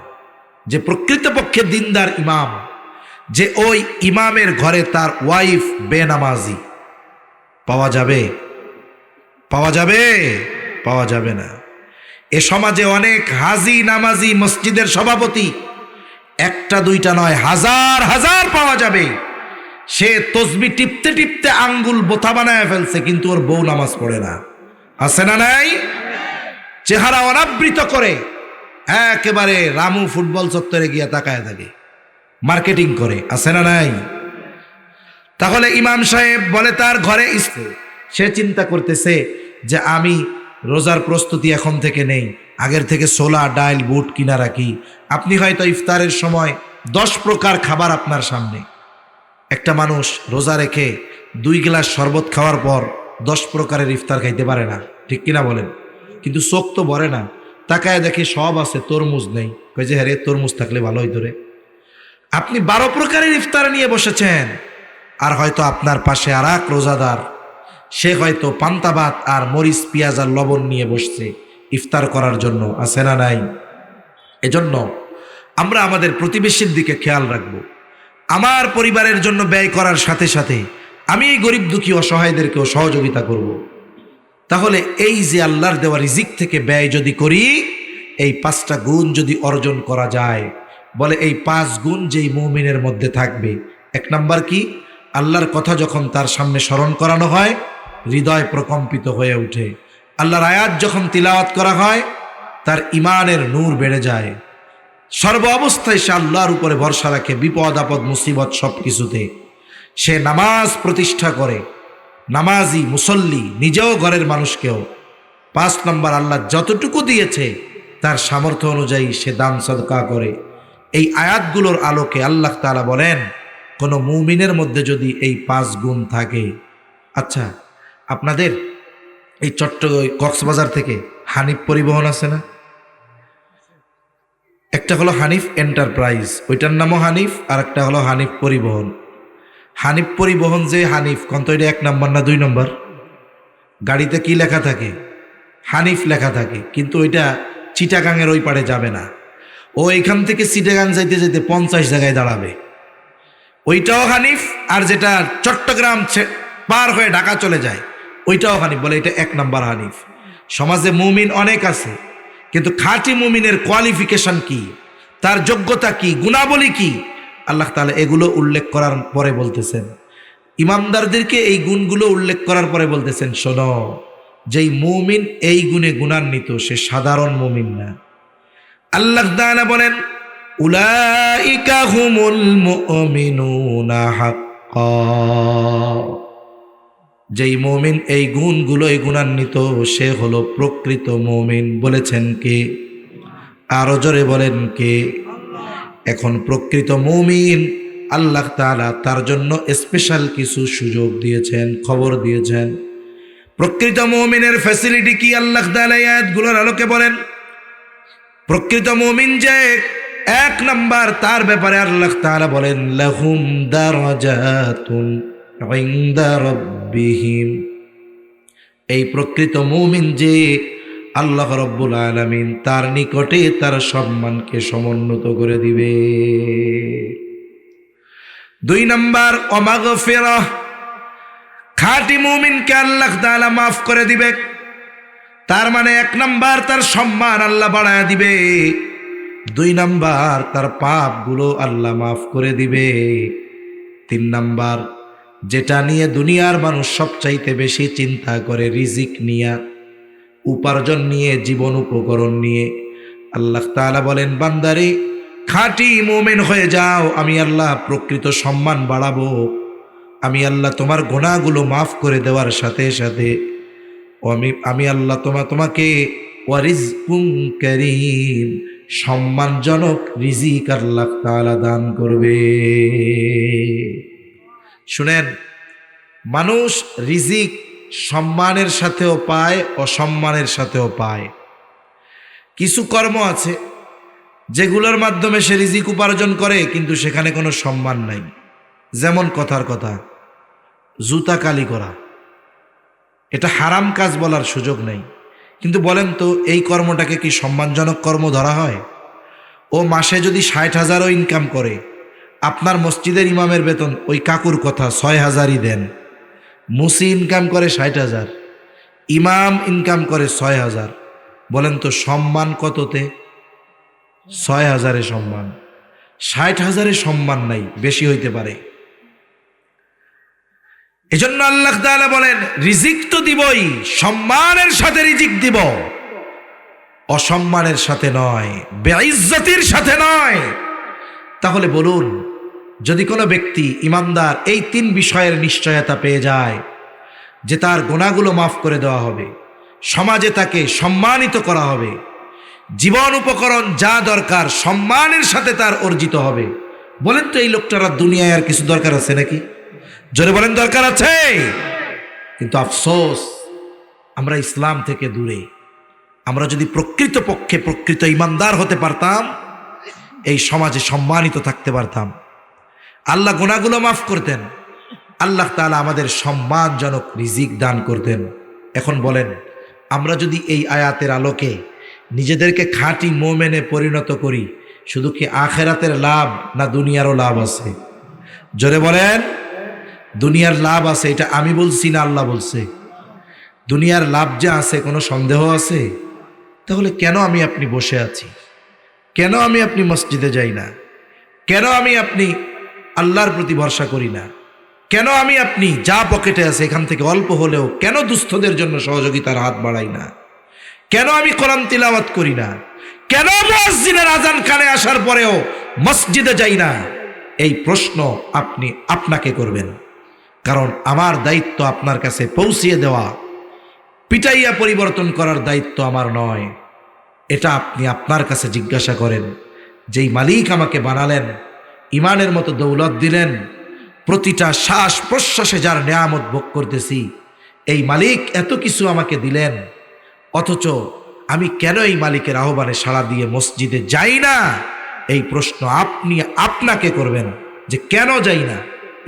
যে প্রকৃতপক্ষে দিনদার ইমাম, যে ওই ইমামের ঘরে তার ওয়াইফ বেনামাজি। পাওয়া যাবে? পাওয়া যাবে? পাওয়া যাবে না। এ সমাজে অনেক হাজি নামাজি মসজিদের সভাপতি, একটা দুইটা নয়, হাজার হাজার পাওয়া যাবে। সে তসবি টিপতে টিপতে আঙ্গুল বোথা বানায় ফেলছে, কিন্তু ওর বউ নামাজ পড়ে না। আছে না নাই? চেহারা অনাবৃত করে একেবারে রামু ফুটবল চত্বরে গিয়ে তাকায় থাকে, মার্কেটিং করে। আছে না নাই? তাহলে ইমাম সাহেব বলে তার ঘরে সে চিন্তা করতেছে যে আমি রোজার প্রস্তুতি এখন থেকে নেই, আগের থেকে ছোলা ডাল বুট কিনা রাখি। আপনি হয়তো ইফতারের সময় 10 প্রকার খাবার আপনার সামনে। একটা মানুষ রোজা রেখে 2 গ্লাস শরবত খাওয়ার পর 10 প্রকারের ইফতার খাইতে পারে না, ঠিক কিনা বলেন? কিন্তু চোখ তো ভরে না, তাকায় দেখে সব আছে, তরমুজ নেই। কই যে, হ্যাঁ রে, তরমুজ থাকলে ভালো হইতো রে। আপনি 12 প্রকারের ইফতার নিয়ে বসেছেন, আর হয়তো আপনার পাশে আর এক রোজাদার, সে হয়তো পান্তা ভাত আর মরিচ পেঁয়াজ আর লবণ নিয়ে বসছে ইফতার করার জন্য। আছে না নাই? এজন্য আমরা আমাদের প্রতিবেশীর দিকে খেয়াল রাখবো। আমার পরিবারের জন্য ব্যয় করার সাথে সাথে আমি এই গরিব দুঃখী অসহায়দেরকেও সহযোগিতা করব। তাহলে এই যে আল্লাহর দেওয়া রিজিক থেকে ব্যয় যদি করি, এই 5টা গুণ যদি অর্জন করা যায়, বলে এই 5 গুণ যেই মুমিনের মধ্যে থাকবে। 1 নাম্বার কি? আল্লাহর কথা যখন তার সামনে স্মরণ করানো হয়, হৃদয় প্রকম্পিত হয়ে ওঠে। আল্লাহর আয়াত যখন তিলাওয়াত করা হয়, তার ইমানের নূর বেড়ে যায়। সর্ব অবস্থায় সে আল্লাহর উপরে ভরসা রাখে, বিপদ আপদ মুসিবত সব কিছুতে সে নামাজ প্রতিষ্ঠা করে। নামাজি মুসল্লি, নিজেও ঘরের মানুষকেও। 5 নম্বর, আল্লাহ যতটুকু দিয়েছে তার সামর্থ্য অনুযায়ী সে দান সদকা করে। এই আয়াতগুলোর আলোকে আল্লাহ তাআলা বলেন, কোনো মুমিনের মধ্যে যদি এই 5 গুণ থাকে। আচ্ছা, আপনাদের এই কক্সবাজার থেকে হানিফ পরিবহন আছে না? একটা হলো হানিফ এন্টারপ্রাইজ, ওইটার নামও হানিফ, আর একটা হলো হানিফ পরিবহন। হানিফ পরিবহন যে হানিফ, কত এটা 1 নম্বর না 2 নম্বর? গাড়িতে কি লেখা থাকে? হানিফ লেখা থাকে, কিন্তু ওইটা চিটাগাংয়ের ওই পারে যাবে না। ও এখান থেকে চিটাগাং যাইতে যেতে 50 জায়গায় দাঁড়াবে। ওইটাও হানিফ, আর যেটা চট্টগ্রাম পার হয়ে ঢাকা চলে যায় ওইটাও হানিফ। বলে এটা 1 নম্বর হানিফ। সমাজে মুমিন অনেক আছে, কিন্তু খাঁটি মুমিনের কোয়ালিফিকেশন কি, তার যোগ্যতা কি, গুণাবলী কি, আল্লাহ তাআলা এগুলো উল্লেখ করার পরে বলতেছেন, ইমানদারদেরকে এই গুণগুলো উল্লেখ করার পরে বলতেছেন, শোনো, যেই মুমিন এই গুণে গুণান্বিত সে সাধারণ মুমিন না। আল্লাহ তাআলা বলেন, উলাইকা হুমুল মুমিনুনা হাক্কা। যেই মুমিন এই গুণগুলোই গুণান্বিত সে হলো প্রকৃত মুমিন। বলেছেন কে? আরো জোরে বলেন কে? এখন প্রকৃত মুমিন আল্লাহ তাআলা তার জন্য স্পেশাল কিছু সুযোগ দিয়েছেন, খবর দিয়েছেন। প্রকৃত মুমিনের ফ্যাসিলিটি কি আল্লাহ তাআলা আয়াতগুলোর আলোকে বলেন। প্রকৃত মুমিন যে 1 নাম্বার, তার ব্যাপারে আল্লাহ তাআলা বলেন, লাহুম দারাজাতুন ইনদা রাব্বিহিম। এই প্রকৃত মুমিন যে আল্লাহ রব্বুল আলামিন তার নিকটে তার সম্মানকে সমুন্নত করে দিবে। 2 নাম্বার ওয়ামাগফিরাহ, খাঁটি মুমিনকে আল্লাহ তাআলা মাফ করে দিবে। তার মানে 1 নাম্বার তার সম্মান আল্লাহ বাড়ায় দিবে, 2 নাম্বার তার পাপগুলো আল্লাহ মাফ করে দিবে, 3 নাম্বার যেটা নিয়ে দুনিয়ার মানুষ সবচাইতে বেশি চিন্তা করে, রিজিক নিয়ে, উপার্জন নিয়ে, জীবন উপকরণ নিয়ে, আল্লাহ তাআলা বলেন বান্দারে খাঁটি মুমিন হয়ে যাও, আমি আল্লাহ প্রকৃত সম্মান বাড়াবো। আমি আল্লাহ তোমার গুনাহগুলো মাফ করে দেওয়ার সাথে সাথে আমি আল্লাহ তোমাকে ওয়ারিজকুম কারীম, সম্মানজনক রিজিক আল্লাহ তাআলা দান করবে। শুনেন, মানুষ রিজিক সম্মানের সাথেও পায়, অসম্মানের সাথেও পায়। কিছু কর্ম আছে যেগুলোর মাধ্যমে সে রিজিক উপার্জন করে কিন্তু সেখানে কোনো সম্মান নাই। যেমন কথার কথা, জুতা কালি করা, এটা হারাম কাজ বলার সুযোগ নেই, কিন্তু বলেন তো এই কর্মটাকে কি সম্মানজনক কর্ম ধরা হয়? ও মাসে যদি 60,000ও ইনকাম করে, আপনার মসজিদের ইমামের বেতন ওই কাকুর কথা 6,000ই দেন, মুসি ইনকাম করে 60,000, ইমাম ইনকাম করে 6,000, বলেন তো সম্মান কততে? 6,000-এ সম্মান, 60,000-এ সম্মান নাই, বেশি হইতে পারে। এজন্য আল্লাহ তাআলা বলেন রিজিক তো দিবই, সম্মানের সাথে রিজিক দিব, অসম্মানের সাথে নয়, বেইজ্জতির সাথে নয়। তাহলে বলুন, যদি কোনো ব্যক্তি ইমানদার এই 3 বিষয়ের নিশ্চয়তা পেয়ে যায় যে তার গুনাহগুলো মাফ করে দেওয়া হবে, সমাজে তাকে সম্মানিত করা হবে, জীবন উপকরণ যা দরকার সম্মানের সাথে তার অর্জিত হবে, বলেন তো এই লোকটার দুনিয়ায় আর কিছু দরকার আছে নাকি? জোরে বলেন, দরকার আছে? কিন্তু আফসোস, আমরা ইসলাম থেকে দূরে। আমরা যদি প্রকৃত ইমানদার হতে পারতাম, এই সমাজে সম্মানিত থাকতে পারতাম, আল্লাহ গুনাহগুলো মাফ করতেন, আল্লাহ তাআলা আমাদের সম্মানজনক রিজিক দান করতেন। এখন বলেন, আমরা যদি এই আয়াতের আলোকে নিজেদেরকে খাঁটি মুমিনে পরিণত করি, শুধু কি আখিরাতের লাভ না দুনিয়ারও লাভ আছে? জোরে বলেন, দুনিয়ার লাভ আছে, এটা আমি বলছি না আল্লাহ বলছে। দুনিয়ার লাভ যে আছে কোনো সন্দেহ আছে? তাহলে কেন আমি আপনি বসে আছি? কেন আমি আপনি মসজিদে যাই না? কেন আমি আপনি আল্লাহর প্রতি ভরসা করি না? কেন আমি আপনি যা পকেটে আছে এখান থেকে অল্প হলেও কেন দুস্থদের জন্য সহযোগিতার হাত বাড়াই না? কেন আমি কোরআন তিলাওয়াত করি না? কেন মুয়াজ্জিনের আযান কানে আসার পরেও মসজিদে যাই না? এই প্রশ্ন আপনি আপনাকে করবেন, কারণ আমার দায়িত্ব আপনার কাছে পৌঁছিয়ে দেওয়া, পিটাইয়া পরিবর্তন করার দায়িত্ব আমার নয়। এটা আপনি আপনার কাছে জিজ্ঞাসা করেন, যেই মালিক আমাকে বানালেন, ইমানের মতো দৌলত দিলেন, প্রতিটা শ্বাস প্রশ্বাসে যার নেয়ামত ভোগ করতেছি, এই মালিক এত কিছু আমাকে দিলেন, অথচ আমি কেন এই মালিকের আহ্বানে সাড়া দিয়ে মসজিদে যাই না? এই প্রশ্ন আপনি আপনাকে করবেন যে কেন যাই না।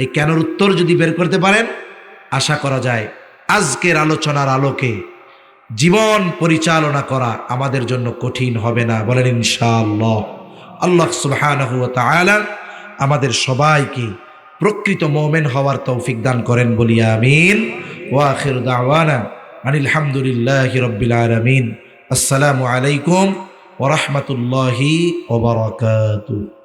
এই কেনর উত্তর যদি বের করতে পারেন, আশা করা যায় আজকের আলোচনার আলোকে জীবন পরিচালনা করা আমাদের জন্য কঠিন হবে না। বলেন ইনশাআল্লাহ। আল্লাহ সুবহানাহু ওয়া তাআলা আমাদের সবাইকে প্রকৃত মুমিন হওয়ার তৌফিক দান করেন, বলি আমিন। ওয়া আখিরু দাওয়ানা আনিল হামদুলিল্লাহি রাব্বিল আলামিন। আসসালামু আলাইকুম ওয়া রাহমাতুল্লাহি ওয়া বারাকাতুহু।